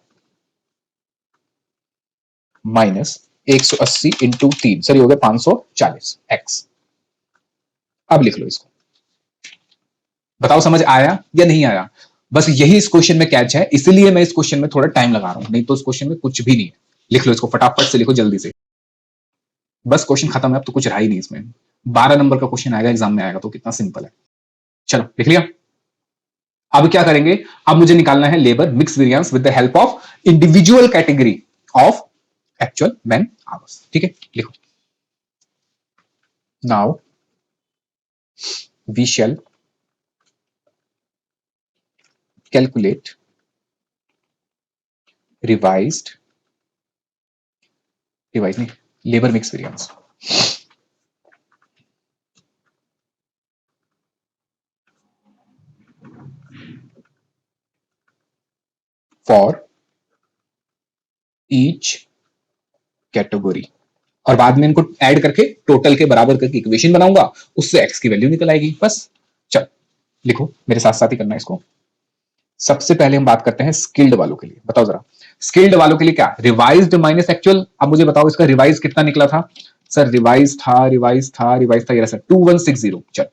माइनस 180 इंटू 3, सर ये हो गया 540 x। अब लिख लो इसको, बताओ समझ आया या नहीं आया? बस यही इस क्वेश्चन में कैच है, इसलिए मैं इस क्वेश्चन में थोड़ा टाइम लगा रहा हूं, नहीं तो इस क्वेश्चन में कुछ भी नहीं है। लिख लो इसको, फटाफट से लिखो जल्दी से। बस क्वेश्चन खत्म है, अब तो कुछ रहा ही नहीं इसमें। 12 नंबर का क्वेश्चन आएगा एग्जाम में, आएगा तो कितना सिंपल है। चलो लिख लिया। अब क्या करेंगे? अब मुझे निकालना है labour mix variance with the help of individual category of actual man hours. ठीक है, लिखो। Now we shall calculate revise नहीं, labour mix variance for each category, और बाद में इनको ऐड करके टोटल के बराबर करके इक्वेशन बनाऊंगा, उससे एक्स की वैल्यू निकल आएगी। बस चल लिखो, मेरे साथ साथ ही करना है इसको। सबसे पहले हम बात करते हैं स्किल्ड वालों के लिए। बताओ जरा, स्किल्ड वालों के लिए क्या? Revised minus actual. अब मुझे बताओ इसका रिवाइज कितना निकला था सर? रिवाइज था ये सर 2160। चल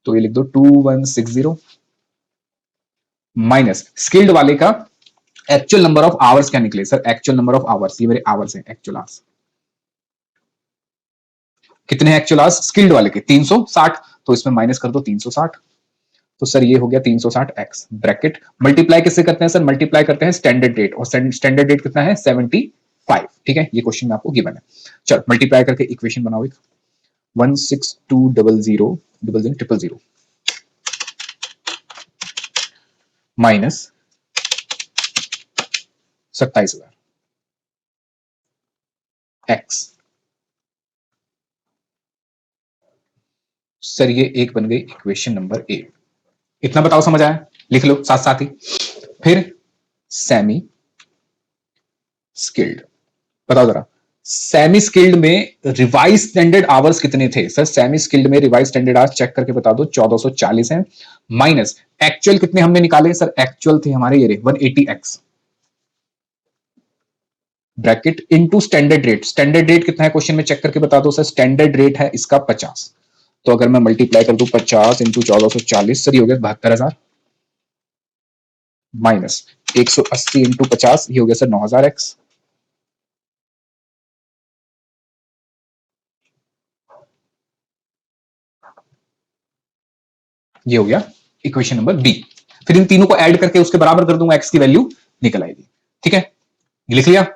तो ये लिख दो 2160 माइनस स्किल्ड वाले का एक्चुअल नंबर ऑफ आवर्स क्या निकले sir? Actual number of hours, ये मेरे आवर्स हैं, एक्चुअल आवर्स कितने हैं? एक्चुअल आवर्स स्किल्ड वाले के 360, तो इसमें माइनस कर दो 360, तो सर ये हो गया 360 एक्स ब्रैकेट। मल्टीप्लाई किससे करते हैं सर? मल्टीप्लाई करते हैं स्टैंडर्ड रेट, और स्टैंडर्ड रेट कितना है? 75। ठीक है, ये क्वेश्चन में आपको गिवन है। चलो मल्टीप्लाई करके इक्वेशन बनाओ एक, 162000000 माइनस 27,000 एक्स। सर ये एक बन गई इक्वेशन नंबर ए। इतना बताओ समझ आया? लिख लो साथ साथ ही। फिर सेमी स्किल्ड, बताओ जरा, सेमी स्किल्ड में रिवाइज स्टैंडर्ड आवर्स कितने थे? सर सेमी स्किल्ड में रिवाइज स्टैंडर्ड आवर्स चेक करके बता दो, 1440 है, माइनस एक्चुअल कितने हमने निकाले? सर एक्चुअल थे हमारे ये 180 x bracket into standard rate. Standard rate कितना है क्वेश्चन में चेक करके बता दो सर। स्टैंडर्ड रेट है इसका 50, तो अगर मैं मल्टीप्लाई कर दूं 50 इंटू 1440, सर ये हो गया 72,000, माइनस 180 इंटू 50, ये हो गया सर 9,000 एक्स। ये हो गया इक्वेशन नंबर बी। फिर इन तीनों को ऐड करके उसके बराबर कर दूंगा, एक्स की वैल्यू निकल आएगी। ठीक है, लिख लिया।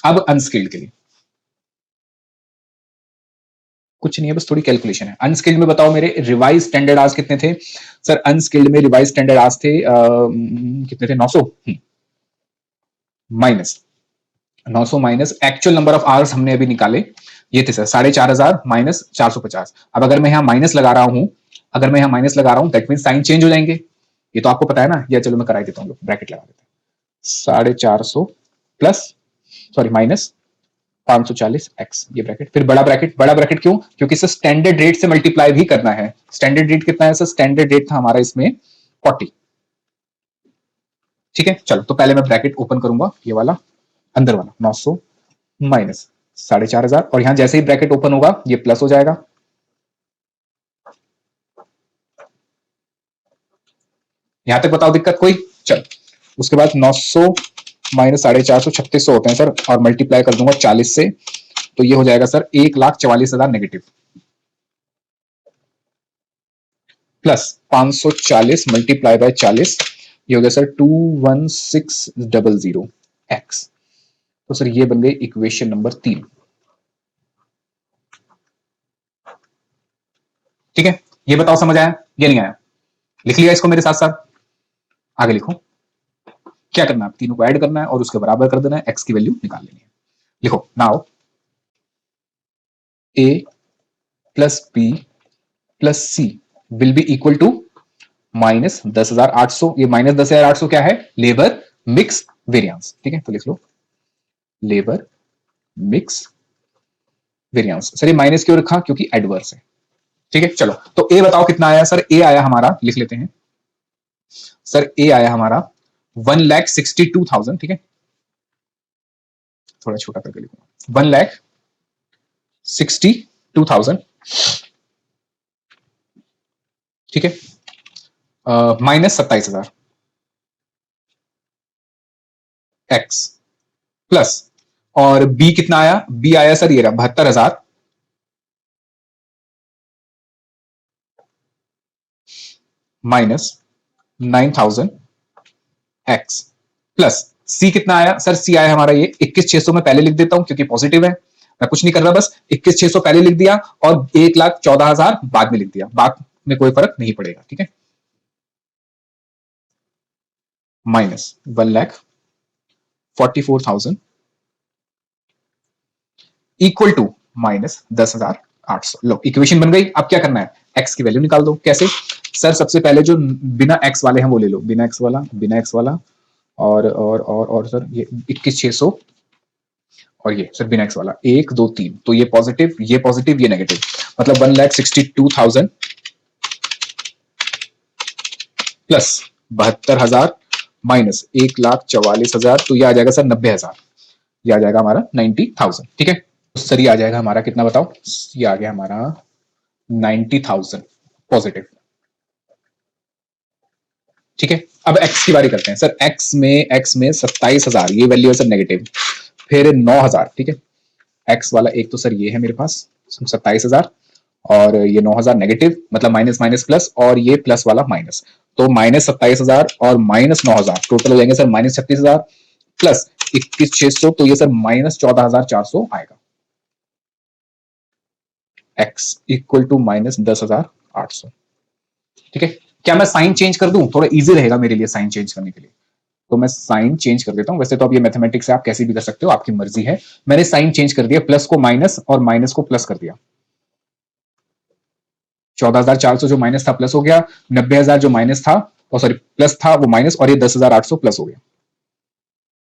अब अनस्किल्ड के लिए कुछ नहीं है, बस थोड़ी कैलकुलेशन है। अनस्किल्ड में बताओ मेरे रिवाइज स्टैंडर्ड आवर्स कितने थे? सर अनस्किल्ड में रिवाइज स्टैंडर्ड आवर्स थे कितने थे? 900 minus 900 minus actual number of hours हमने अभी निकाले, ये थे सर 4,500 माइनस 450। अब अगर मैं यहां माइनस लगा रहा हूं, अगर मैं यहां माइनस लगा रहा हूं, दैट मीन साइन चेंज हो जाएंगे, ये तो आपको पता है ना। या चलो मैं कराई देता हूं, ब्रैकेट लगा देता हूं, 450 प्लस, सॉरी माइनस 540 एक्स, ये ब्रैकेट। फिर बड़ा ब्रैकेट, बड़ा ब्रैकेट क्यों? क्योंकि सर स्टैंडर्ड रेट से मल्टीप्लाई भी करना है। स्टैंडर्ड रेट कितना है सर? स्टैंडर्ड रेट था हमारा इसमें 40। ठीक है, चलो तो पहले मैं ब्रैकेट ओपन करूंगा, ये वाला अंदर वाला 900 माइनस 4,500, और यहां जैसे ही ब्रैकेट ओपन होगा ये प्लस हो जाएगा। यहां तक बताओ दिक्कत कोई? चल उसके बाद 900 माइनस 450, 3600 होते हैं सर, और मल्टीप्लाई कर दूंगा 40 से, तो ये हो जाएगा sir 1,44,000 negative, plus 540 multiply by 40, ये हो गया सर 21600 एक्स। तो सर ये बन गई इक्वेशन नंबर 3। ठीक है, ये बताओ समझ आया या नहीं आया? लिख लिया इसको मेरे साथ साथ, आगे लिखो। क्या करना है? तीनों को ऐड करना है और उसके बराबर कर देना है, एक्स की वैल्यू निकाल लेनी है। लिखो now A plus B plus C will be equal to minus 10,800। ये माइनस 10,800 क्या है? Labour mix variance. ठीक है, तो लिख लो लेबर मिक्स वेरियांस। सर ये माइनस क्यों रखा? क्योंकि एडवर्स है। ठीक है, चलो तो ए बताओ कितना आया? सर ए आया हमारा, लिख लेते हैं सर, ए आया हमारा 1,62,000। ठीक है, थोड़ा छोटा करके लिखूंगा, 1,62,000। ठीक है, माइनस 27,000 एक्स, प्लस, और बी कितना आया? बी आया सर ये रहा 72,000 माइनस 9,000 एक्स, प्लस सी कितना आया? सर सी आया हमारा ये 21,600। में पहले लिख देता हूं क्योंकि पॉजिटिव है, मैं कुछ नहीं कर रहा, बस 21,600 पहले लिख दिया और 1,14,000 बाद में लिख दिया, बाद में कोई फर्क नहीं पड़ेगा। ठीक है, माइनस 1,44,000 इक्वल टू माइनस 10,800। लो इक्वेशन बन गई। अब क्या करना है? एक्स की वैल्यू निकाल दो। कैसे? सर सबसे पहले जो बिना एक्स वाले हैं वो ले लो, बिना एक्स वाला, बिना एक्स वाला, और सर ये 21,600, और ये सर बिना एक्स वाला 1 2 3, तो ये पॉजिटिव, ये पॉजिटिव, ये नेगेटिव, मतलब 1,62,000 प्लस 72,000 माइनस 1,44,000, तो ये आ जाएगा सर 90,000, ये आ जाएगा हमारा 90,000। ठीक है, तो सर ये आ जाएगा हमारा कितना बताओ? ये आ गया हमारा 90,000 पॉजिटिव। ठीक है, अब x की बारी करते हैं सर। x में 27,000 ये वैल्यू है सर नेगेटिव, फिर 9,000, ठीक है। x वाला एक तो सर ये है मेरे पास 27,000 और ये 9,000 नेगेटिव, मतलब माइनस माइनस प्लस, और ये प्लस वाला माइनस, तो माइनस 27,000 और माइनस 9,000 टोटल हो जाएंगे सर माइनस 36,000 प्लस 21,600, तो ये सर माइनस 14,400 आएगा। x इक्वल टू माइनस 10,800, ठीक है। क्या मैं साइन चेंज कर दूं, थोड़ा इजी रहेगा मेरे लिए साइन चेंज करने के लिए, तो मैं साइन चेंज कर देता हूं। वैसे तो अब ये मैथमेटिक्स है, आप कैसे भी कर सकते हो, आपकी मर्जी है। मैंने साइन चेंज कर दिया, प्लस को माइनस और माइनस को प्लस कर दिया। 14,400 जो माइनस था प्लस हो गया, 90,000 जो माइनस था और सॉरी प्लस था वो माइनस, और ये 10,800 प्लस हो गया,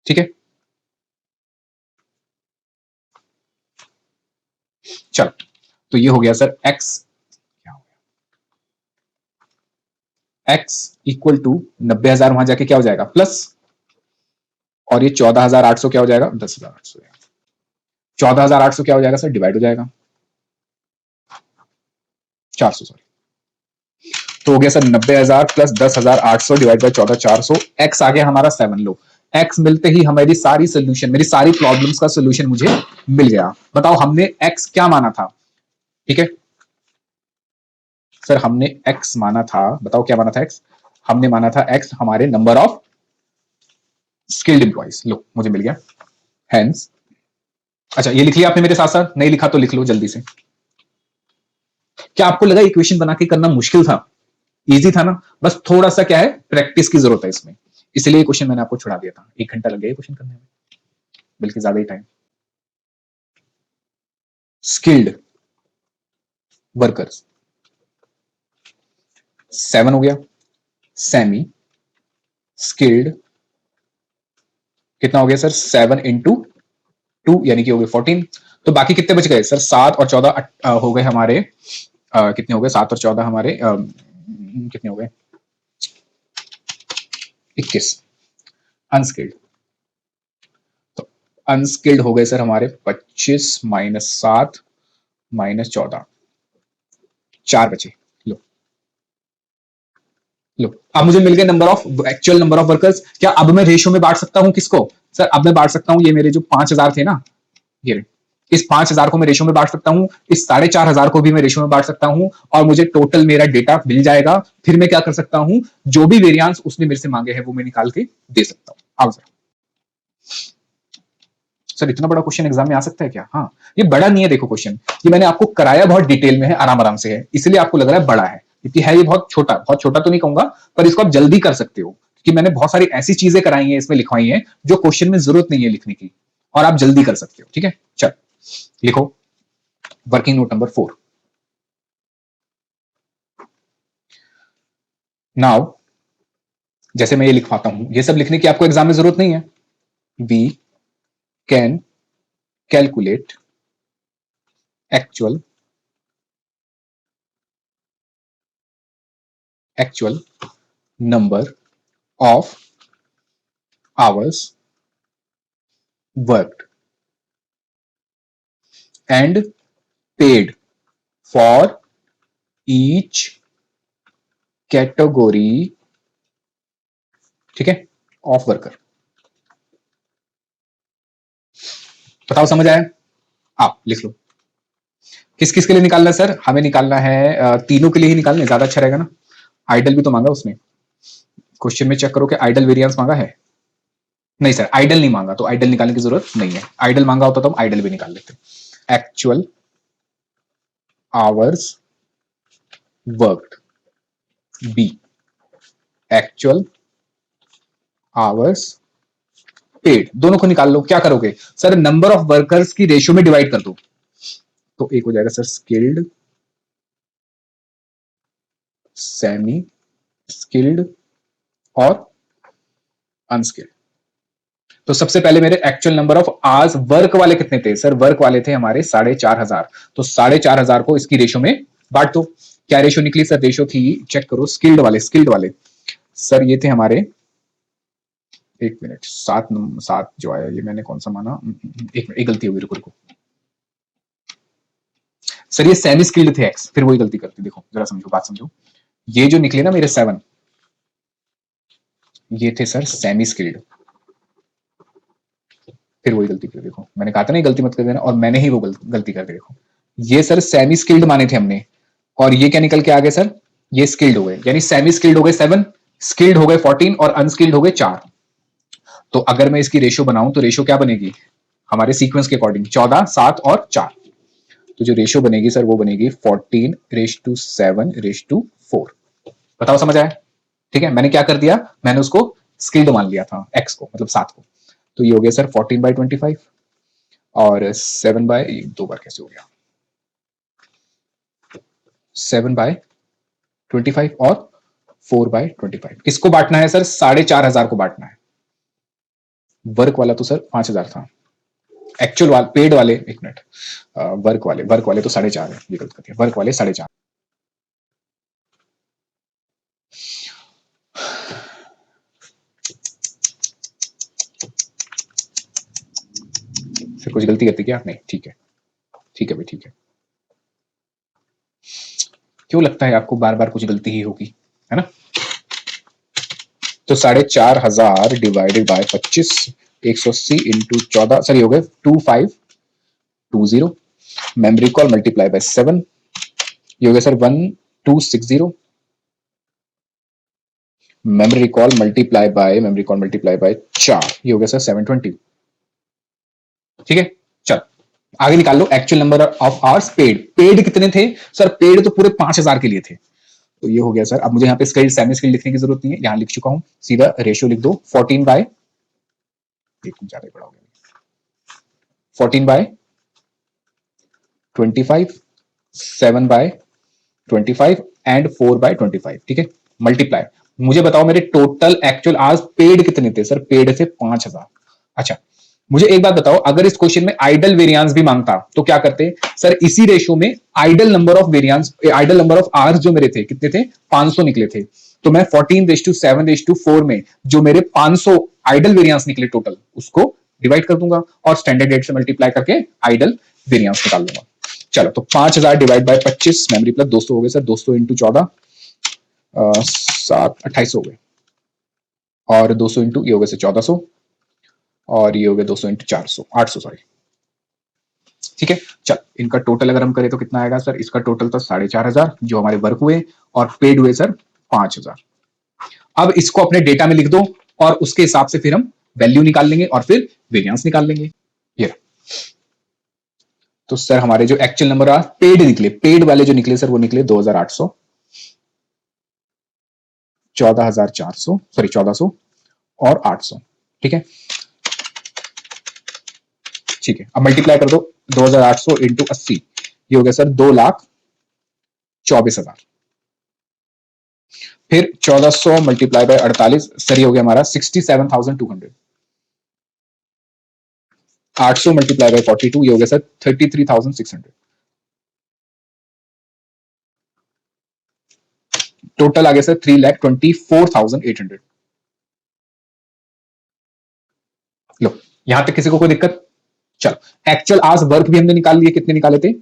ठीक है। चलो, तो ये हो गया sir x, x equal to 90,000 वहां जाके क्या हो जाएगा प्लस, और ये 14,800 क्या हो जाएगा 10,800, 14,800 क्या हो जाएगा सर डिवाइड हो जाएगा 400, सॉरी, तो हो गया sir 90,000 plus 10,800 divide by 14,400, x आ गया हमारा 7। लो, एक्स मिलते ही हमारी सारी सोल्यूशन, मेरी सारी प्रॉब्लम्स का सोल्यूशन मुझे मिल गया। बताओ हमने एक्स क्या माना था, ठीक है सर, हमने एक्स माना था, बताओ क्या माना था एक्स, हमने माना था एक्स हमारे नंबर ऑफ स्किल्ड एम्प्लॉइज। लो मुझे मिल गया, हेंस, अच्छा ये लिख लिया आपने मेरे साथ साथ, नहीं लिखा तो लिख लो जल्दी से। क्या आपको लगा इक्वेशन बना के करना मुश्किल था, इजी था ना, बस थोड़ा सा क्या है प्रैक्टिस की जरूरत है इसमें, इसलिए क्वेश्चन मैंने आपको छुड़ा दिया था। 1 घंटा लग गया क्वेश्चन करने में, बल्कि ज्यादा ही टाइम। स्किल्ड वर्कर्स 7 हो गया, सेमी स्किल्ड कितना हो गया सर 7 इंटू 2 यानी कि हो गए 14, तो बाकी कितने बच गए सर 7 और 14 हो गए हमारे, कितने हो गए 7 और 14 हमारे कितने हो गए 21 अनस्किल्ड, तो अनस्किल्ड हो गए सर हमारे 25 माइनस 7 माइनस 14, 4 बचे। लो, लो अब मुझे मिल गए number of actual number of workers. क्या अब मैं रेशियो में बांट सकता हूं किसको सर, अब मैं बांट सकता हूं ये मेरे जो 5,000 थे ना, ये इस 5,000 को मैं रेशियो में बांट सकता हूं, इस 4,500 को भी मैं रेशियो में बांट सकता हूं, और मुझे टोटल मेरा डेटा मिल जाएगा। फिर मैं क्या कर सकता हूं, जो भी वेरिएंस उसने मेरे से मांगे हैं वो मैं निकाल के दे सकता हूं। आओ सर इतना बड़ा क्वेश्चन एग्जाम में आ सकता है क्या, हाँ ये बड़ा नहीं है, देखो क्वेश्चन ये मैंने आपको कराया बहुत डिटेल में है, आराम आराम से है, इसलिए आपको लग रहा है बड़ा है, क्योंकि है ये बहुत छोटा तो नहीं कहूंगा, पर इसको आप जल्दी कर सकते हो, क्योंकि मैंने बहुत सारी ऐसी चीजें कराई हैं इसमें लिखवाई हैं जो क्वेश्चन में जरूरत नहीं है लिखने की, और आप जल्दी कर सकते हो, ठीक है। चल लिखो वर्किंग नोट नंबर 4। नाउ जैसे मैं ये लिखवाता हूं, ये सब लिखने की आपको एग्जाम में जरूरत नहीं है। We can calculate actual number of hours worked and paid for each category, ठीक है, ऑफ वर्कर। बताओ समझ आया, आप लिख लो। किस किस के लिए निकालना है सर, हमें निकालना है तीनों के लिए ही निकालना है, ज्यादा अच्छा रहेगा ना। आइडल भी तो मांगा उसने, क्वेश्चन में चेक करो कि आइडल वेरिएंस मांगा है, नहीं सर आइडल नहीं मांगा, तो आइडल निकालने की जरूरत नहीं है, आइडल मांगा होता तो हम आइडल भी निकाल लेते। Actual hours worked, B actual hours paid, दोनों को निकाल लो। क्या करोगे सर, नंबर ऑफ वर्कर्स की रेशियो में डिवाइड कर दो, तो एक हो जाएगा सर स्किल्ड, सेमी स्किल्ड और अनस्किल्ड। तो सबसे पहले मेरे actual number of hours work वाले कितने थे सर, वर्क वाले थे हमारे 4,500, तो 4,500 को इसकी रेशो में बांट दो। क्या रेशो निकली सर, रेशो थी, चेक करो, स्किल्ड वाले सर ये थे हमारे, एक मिनट, 7 जो आया ये मैंने कौन सा माना, एक गलती होगी, रुको रुको सर, ये सेमी स्किल्ड थे एक्स, फिर वही गलती करती, देखो जरा समझो बात समझो, ये जो निकले ना मेरे 7, ये थे सर सेमी स्किल्ड। फिर वही गलती कर, देखो मैंने कहा था ना गलती मत कर देना, और मैंने ही वो गलती कर दी। देखो ये सर सेमी स्किल्ड माने थे हमने, और ये क्या निकल के आ गए सर, ये स्किल्ड हो गए। यानी सेमी स्किल्ड हो गए 7, स्किल्ड हो गए 14 और अनस्किल्ड हो गए 4। तो अगर मैं इसकी रेशियो बनाऊं तो रेशियो क्या बनेगी हमारे सीक्वेंस के अकॉर्डिंग, 14, 7 और 4। तो जो रेशियो बनेगी सर वो बनेगी 14:7:4। बताओ समझ आया? ठीक है, मैंने क्या कर दिया, मैंने उसको स्किल्ड मान लिया था एक्स को, मतलब 7 को। तो ये हो गया सर 14/25 और 7 बाय, 2 बार कैसे हो गया, 7/25 और 4/25। किसको बांटना है सर, 4,500 को बांटना है। वर्क वाला तो सर 5,000 था, एक्चुअल वाले पेड वाले, एक मिनट, वर्क वाले तो 4.5 है, ये गलत कर दिया, वर्क वाले 4.5। फिर कुछ गलती करती क्या, नहीं ठीक है, ठीक है भाई, ठीक है। क्यों लगता है आपको बार बार कुछ गलती ही होगी, है ना? तो 4,500 डिवाइडेड बाय 25, 180 इंटू 14, सर ये हो गए 2520। मेमोरी कॉल मल्टीप्लाई बाय 7, ये हो गया sir 1260। Memory call multiply by 4, ये हो गया सर 720। ठीक है, चल आगे निकाल लो actual number of hours paid. Paid कितने थे सर, पेड तो पूरे 5,000 के लिए थे। तो ये हो गया सर। अब मुझे यहाँ पे स्किल्ड सेमी स्किल्ड लिखने की जरूरत नहीं है, यहाँ लिख चुका हूं, सीधा रेशियो लिख दो 14 बाय, ज्यादा बड़ा हो गया, 14/25, 7/25 एंड 4/25। ठीक है, मल्टीप्लाई। मुझे बताओ मेरे टोटल एक्चुअल आज पेड कितने थे सर, पेड थे 5,000। अच्छा मुझे एक बात बताओ, अगर इस क्वेश्चन में आइडल वेरिएंस भी मांगता तो क्या करते सर, इसी रेशियो में idle number of variance, idle number of hours जो मेरे थे कितने थे, 500 निकले थे। तो मैं 14:7:4 में जो मेरे 500 आइडल वेरिएंस निकले टोटल, उसको डिवाइड कर दूंगा और स्टैंडर्ड रेट से मल्टीप्लाई करके आइडल वेरिएंस निकाल दूंगा। चलो तो 5,000 डिवाइड बाय 25, मेमोरी प्लस 200 हो गए सर, 200 इंटू 14, 7 28 हो गए, और 200 इंटू ये हो गए सर 1400, और ये हो गया 200 इंटू 400, 800 सॉरी। ठीक है, चल इनका टोटल अगर हम करें तो कितना आएगा सर, इसका टोटल था 4,500 जो हमारे वर्क हुए, और पेड हुए सर 5,000। अब इसको अपने डेटा में लिख दो और उसके हिसाब से फिर हम वैल्यू निकाल लेंगे और फिर वेरिएंस निकाल लेंगे। ये तो सर हमारे जो एक्चुअल नंबर आ पेड निकले, पेड वाले जो निकले सर वो निकले 2,800, 14,400 सॉरी 1,400 और 800। ठीक है, ठीक है, अब मल्टीप्लाई कर दो 2,800 इंटू 80, ये हो गया सर 2,24,000। फिर 1,400 मल्टीप्लाई बाय 48, सर ये हो गया हमारा 67,200। 800 मल्टीप्लाई बाय 42, ये हो गया सर 33,600। टोटल आ गया सर 3,24,800। लो यहां तक किसी को कोई दिक्कत? चलो एक्चुअल आज वर्क भी हमने निकाल लिए, कितने निकाले थे,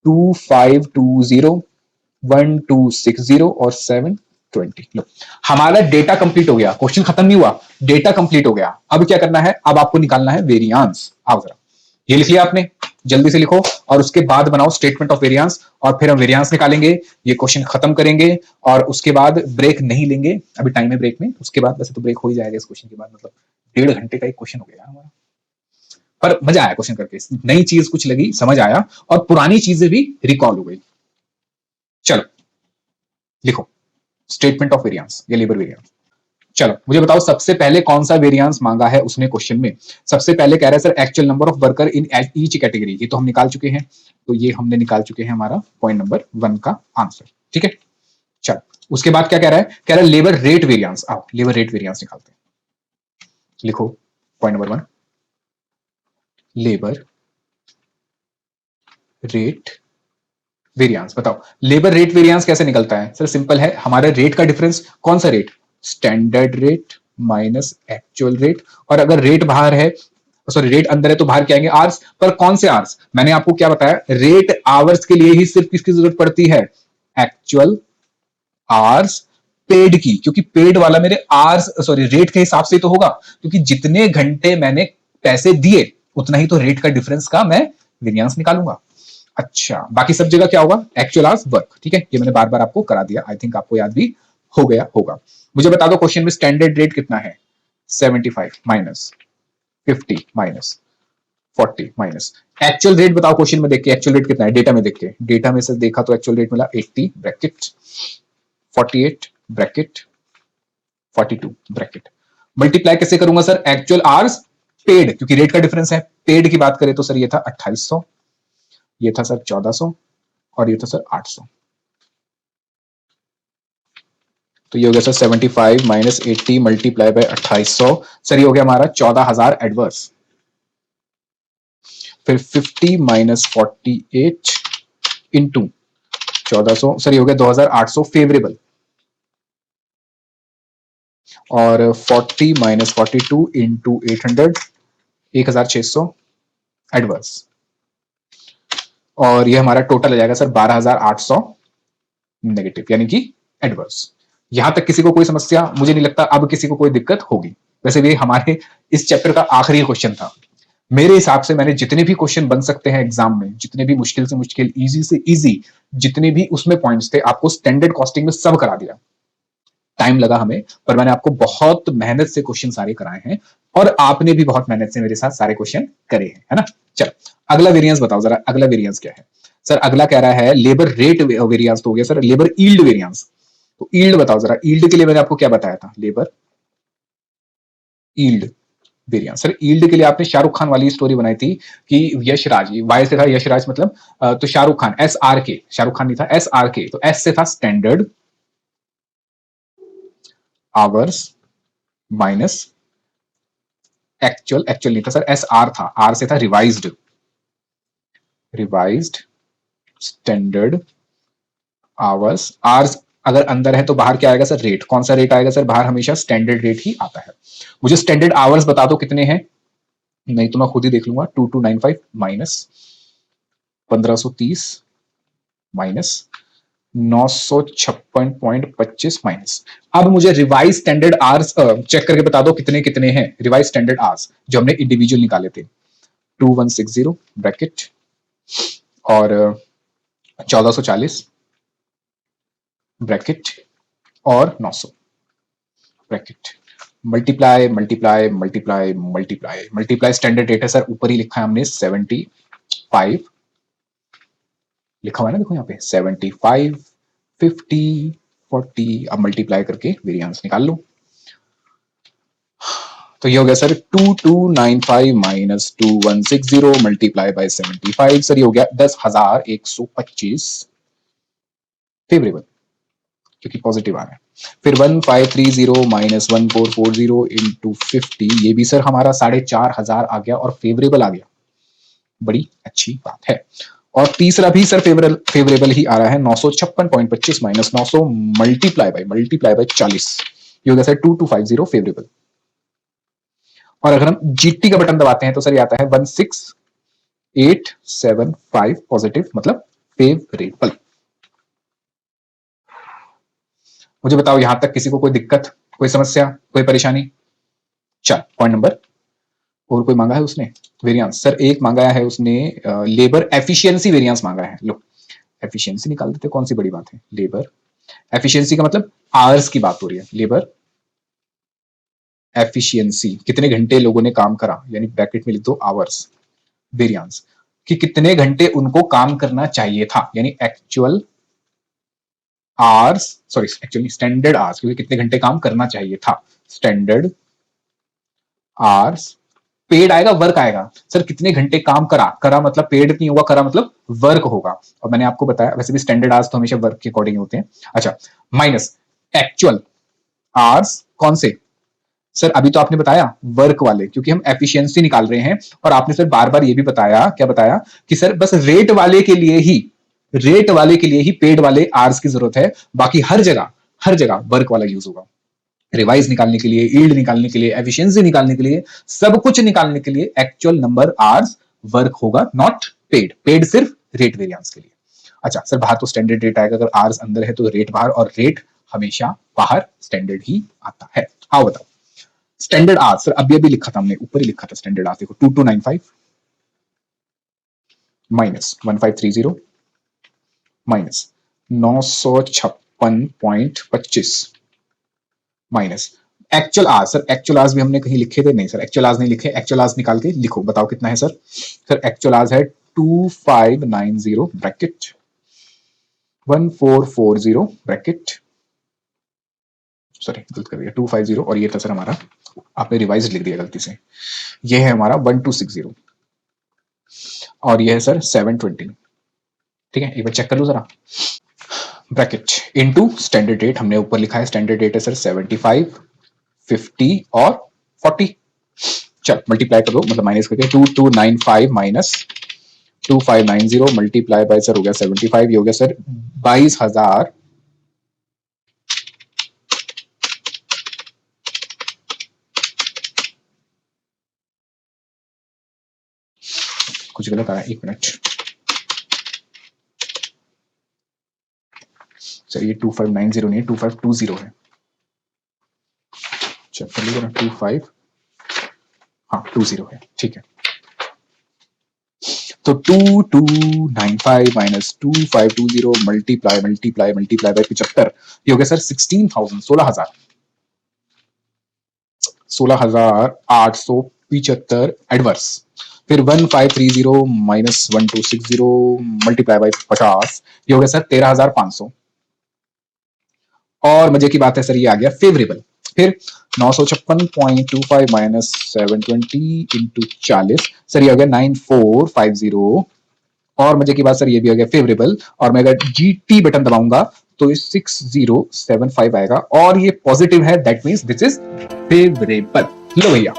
2520, 1260 और 720। लो हमारा डेटा कंप्लीट हो गया, क्वेश्चन खत्म नहीं हुआ, डेटा कंप्लीट हो गया। अब क्या करना है, अब आपको निकालना है वेरिएंस। आओ जरा, ये लिख लिया आपने, जल्दी से लिखो, और उसके बाद बनाओ स्टेटमेंट ऑफ वेरिएंस, और फिर हम वेरिएंस निकालेंगे, ये क्वेश्चन खत्म करेंगे, और उसके बाद ब्रेक नहीं लेंगे, अभी टाइम है ब्रेक में, उसके बाद वैसे तो ब्रेक हो ही जाएगा इस क्वेश्चन के बाद, मतलब 1.5 घंटे का एक क्वेश्चन हो गया हमारा। पर मजा आया क्वेश्चन करके, नई चीज कुछ लगी, समझ आया, और पुरानी चीजें भी रिकॉल हो गई। चलो लिखो स्टेटमेंट ऑफ वेरिएंस या लेबर वेरिएंस। चलो मुझे बताओ सबसे पहले कौन सा वेरिएंस मांगा है उसने क्वेश्चन में। सबसे पहले कह रहा है sir actual number of worker in each category, ये तो हम निकाल चुके हैं, तो ये हमने निकाल चुके हैं, हमारा पॉइंट नंबर 1 का आंसर। ठीक है, चलो उसके बाद क्या कह रहा है, कह रहा है लेबर रेट वेरिएंस। आओ लेबर रेट वेरिएंस निकालते हैं, लिखो point number 1, labour rate variance. बताओ लेबर रेट वेरिएंस कैसे निकलता है सर, सिंपल है, हमारा रेट का डिफरेंस, कौन सा rate, standard rate minus actual rate, और अगर रेट बाहर है, सॉरी रेट अंदर है तो बाहर क्या आएंगे, आवर्स। पर कौन से आवर्स, मैंने आपको क्या बताया, रेट आवर्स के लिए ही सिर्फ किसकी जरूरत पड़ती है, एक्चुअल आवर्स पेड की, क्योंकि पेड वाला मेरे आर्स सॉरी रेट के हिसाब से तो होगा, क्योंकि जितने घंटे मैंने पैसे दिए उतना ही तो रेट का डिफरेंस का मैं वेरिएंस निकालूंगा। अच्छा, बाकी सब जगह क्या होगा, एक्चुअल आवर्स वर्क। ठीक है, ये मैंने बार बार आपको करा दिया, आई थिंक आपको याद भी हो गया होगा। मुझे बता दो क्वेश्चन में स्टैंडर्ड रेट कितना है, 75 minus 50 minus 40 minus actual rate बताओ, क्वेश्चन में देख के एक्चुअल रेट कितना है, डेटा में देख के, डेटा में से देखा तो एक्चुअल रेट मिला 80 ब्रैकेट 48 ब्रैकेट 42 ब्रैकेट। मल्टीप्लाई कैसे करूंगा सर, एक्चुअल आवर्स पेड, क्योंकि रेट का डिफरेंस है। पेड की बात करें तो सर ये था 2800, ये था सर 1400 और ये था सर 800। तो ये हो गया sir 75 minus 80 multiply by 2800, sir ये हो गया हमारा 14000 एडवर्स। फिर 50 माइनस 48 इंटू 1400, सर ये हो गया 2800 फेवरेबल। और 40 माइनस 42 इंटू 800, 1600 एडवर्स। और ये हमारा टोटल आ जाएगा सर 12800 नेगेटिव, यानी कि एडवर्स। यहां तक किसी को कोई समस्या, मुझे नहीं लगता अब किसी को कोई दिक्कत होगी। वैसे भी हमारे इस चैप्टर का आखिरी क्वेश्चन था। मेरे हिसाब से मैंने जितने भी क्वेश्चन बन सकते हैं एग्जाम में, जितने भी मुश्किल से मुश्किल, इजी से इजी, जितने भी उसमें पॉइंट्स थे, आपको स्टैंडर्ड कॉस्टिंग में सब करा दिया। टाइम लगा हमें, पर मैंने आपको बहुत मेहनत से क्वेश्चन सारे कराए हैं, और आपने भी बहुत मेहनत से मेरे साथ सारे क्वेश्चन करे हैं, है ना। चलो अगला वेरिएंस बताओ जरा, अगला वेरिएंस क्या है सर। अगला कह रहा है लेबर रेट वेरिएंस, तो हो गया सर लेबर ईल्ड वेरिएंस। तो ईल्ड बताओ जरा, ईल्ड के लिए मैंने आपको क्या बताया था, labour yield variance. Sir yield के लिए आपने शाहरुख खान वाली स्टोरी बनाई थी कि यशराज, वाई से था यशराज मतलब, तो शाहरुख खान SRK, शाहरुख खान नहीं था SRK, तो एस से था standard hours minus actual, actual नहीं था सर SR था, आर से था revised, revised standard hours. Hours अगर अंदर है तो बाहर क्या आएगा सर, रेट। कौन सा रेट आएगा सर, बाहर हमेशा स्टैंडर्ड रेट ही आता है। मुझे स्टैंडर्ड आवर्स बता दो कितने हैं, नहीं तो मैं खुद ही देख लूंगा। 2295 माइनस 1530 माइनस 956.25 माइनस। अब मुझे रिवाइज स्टैंडर्ड आवर्स चेक करके बता दो कितने कितने हैं रिवाइज स्टैंडर्ड आवर्स जो हमने इंडिविजुअल निकाले थे। 2160 ब्रैकेट और 1440 ब्रैकेट और 900 bracket. Multiply multiply multiply multiply multiply standard rate है सर, ऊपर ही लिखा है हमने 75 लिखा हुआ है ना, देखो यहाँ पे 75 50 40। अब मल्टीप्लाई करके वेरिएंस निकाल लो। तो ये हो गया sir 2295 minus 2160 multiply by 75, sir ये हो गया 10,125 फेवरेबल, क्योंकि पॉजिटिव आ रहा है। फिर 1530 माइनस 1440 इंटू 50, ये भी सर हमारा 4500 आ गया और फेवरेबल आ गया, बड़ी अच्छी बात है। और तीसरा भी सर फेवरेबल ही आ रहा है, 956.25 माइनस 900 मल्टीप्लाई बाय 40, ये हो गया सर 2250 फेवरेबल। और अगर हम जीटी का बटन दबाते हैं तो सर ये आता है 16875 पॉजिटिव, मतलब फेवरेबल। मुझे बताओ यहां तक किसी को कोई दिक्कत, कोई समस्या, कोई परेशानी। चल पॉइंट नंबर, और कोई मांगा है उसने वेरिएंस, सर एक मांगा है उसने लेबर एफिशिएंसी वेरिएंस मांगा है। लो एफिशिएंसी निकाल देते, कौन सी बड़ी बात है। लेबर एफिशिएंसी का मतलब आवर्स की बात हो रही है, लेबर एफिशिएंसी कितने घंटे लोगों ने काम करा, यानी ब्रैकेट में लिख दो आवर्स, वेरिएंस कि कितने घंटे उनको काम करना चाहिए था, यानी actual hours, sorry actually standard hours, क्योंकि कितने घंटे काम करना चाहिए था, स्टैंडर्ड आवर्स। पेड आएगा वर्क आएगा, सर कितने घंटे काम करा, करा मतलब पेड नहीं होगा, करा मतलब वर्क होगा। और मैंने आपको बताया वैसे भी स्टैंडर्ड आवर्स तो हमेशा वर्क के अकॉर्डिंग होते हैं। अच्छा माइनस एक्चुअल आवर्स, कौन से सर, अभी तो आपने बताया वर्क वाले, क्योंकि हम एफिशिएंसी निकाल रहे हैं। और आपने सर बार बार ये भी बताया, क्या बताया कि सर बस रेट वाले के लिए ही, रेट वाले के लिए ही पेड वाले आवर्स की जरूरत है, बाकी हर जगह वर्क वाला यूज होगा। रिवाइज निकालने के लिए, ईल्ड निकालने के लिए, एफिशिएंसी निकालने के लिए, सब कुछ निकालने के लिए एक्चुअल नंबर आवर्स वर्क होगा, नॉट पेड। पेड सिर्फ रेट वेरिएंस के लिए। अच्छा सर बाहर तो स्टैंडर्ड रेट आएगा, अगर आवर्स अंदर है तो रेट बाहर, और रेट हमेशा बाहर स्टैंडर्ड ही आता है। हाँ बताओ स्टैंडर्ड आर सर अभी लिखा था हमने, ऊपर ही लिखा था स्टैंडर्ड आर, देखो 2295 minus 1530 minus 956.25 minus actual hours. Sir actual hours भी हमने कहीं लिखे थे? नहीं सर एक्चुअल आवर्स नहीं लिखे। एक्चुअल आवर्स निकाल के लिखो, बताओ कितना है सर। सर एक्चुअल आवर्स है 2590 ब्रैकेट 1440 ब्रैकेट, सॉरी गलत कर दिया 250, और ये था सर हमारा, आपने रिवाइज लिख दिया गलती से, ये है हमारा 1260 और ये है सर 720। ठीक है एक बार चेक कर लो जरा, ब्रैकेट इनटू स्टैंडर्ड रेट, हमने ऊपर लिखा है स्टैंडर्ड रेट है सर 75 50 और 40। चल मल्टीप्लाई कर दो, मतलब माइनस करके 2295 माइनस 2590 मल्टीप्लाई बाय सर हो गया 75, ये हो गया सर 22,000 कुछ गलत आया, एक मिनट सर, ये 2590 नहीं है 2520 है, चेक कर लीजिए ना 25 हाँ 20 है, ठीक है। तो 2295 minus 2520 multiply multiply multiply by 75, ये हो गया सर 16,000 16,875 एडवर्स। फिर 1530 माइनस 1260 मल्टीप्लाई बाय 50, ये हो गया सर 13,500। और मजे की बात है सर ये आ गया फेवरेबल। फिर 956.25 माइनस 720 इंटू 40, सर ये हो गया 9450। और मजे की बात सर ये भी हो गया फेवरेबल, और मैं अगर GT बटन दबाऊंगा तो ये 6075 आएगा, और ये पॉजिटिव है, that means this is favourable. लो भैया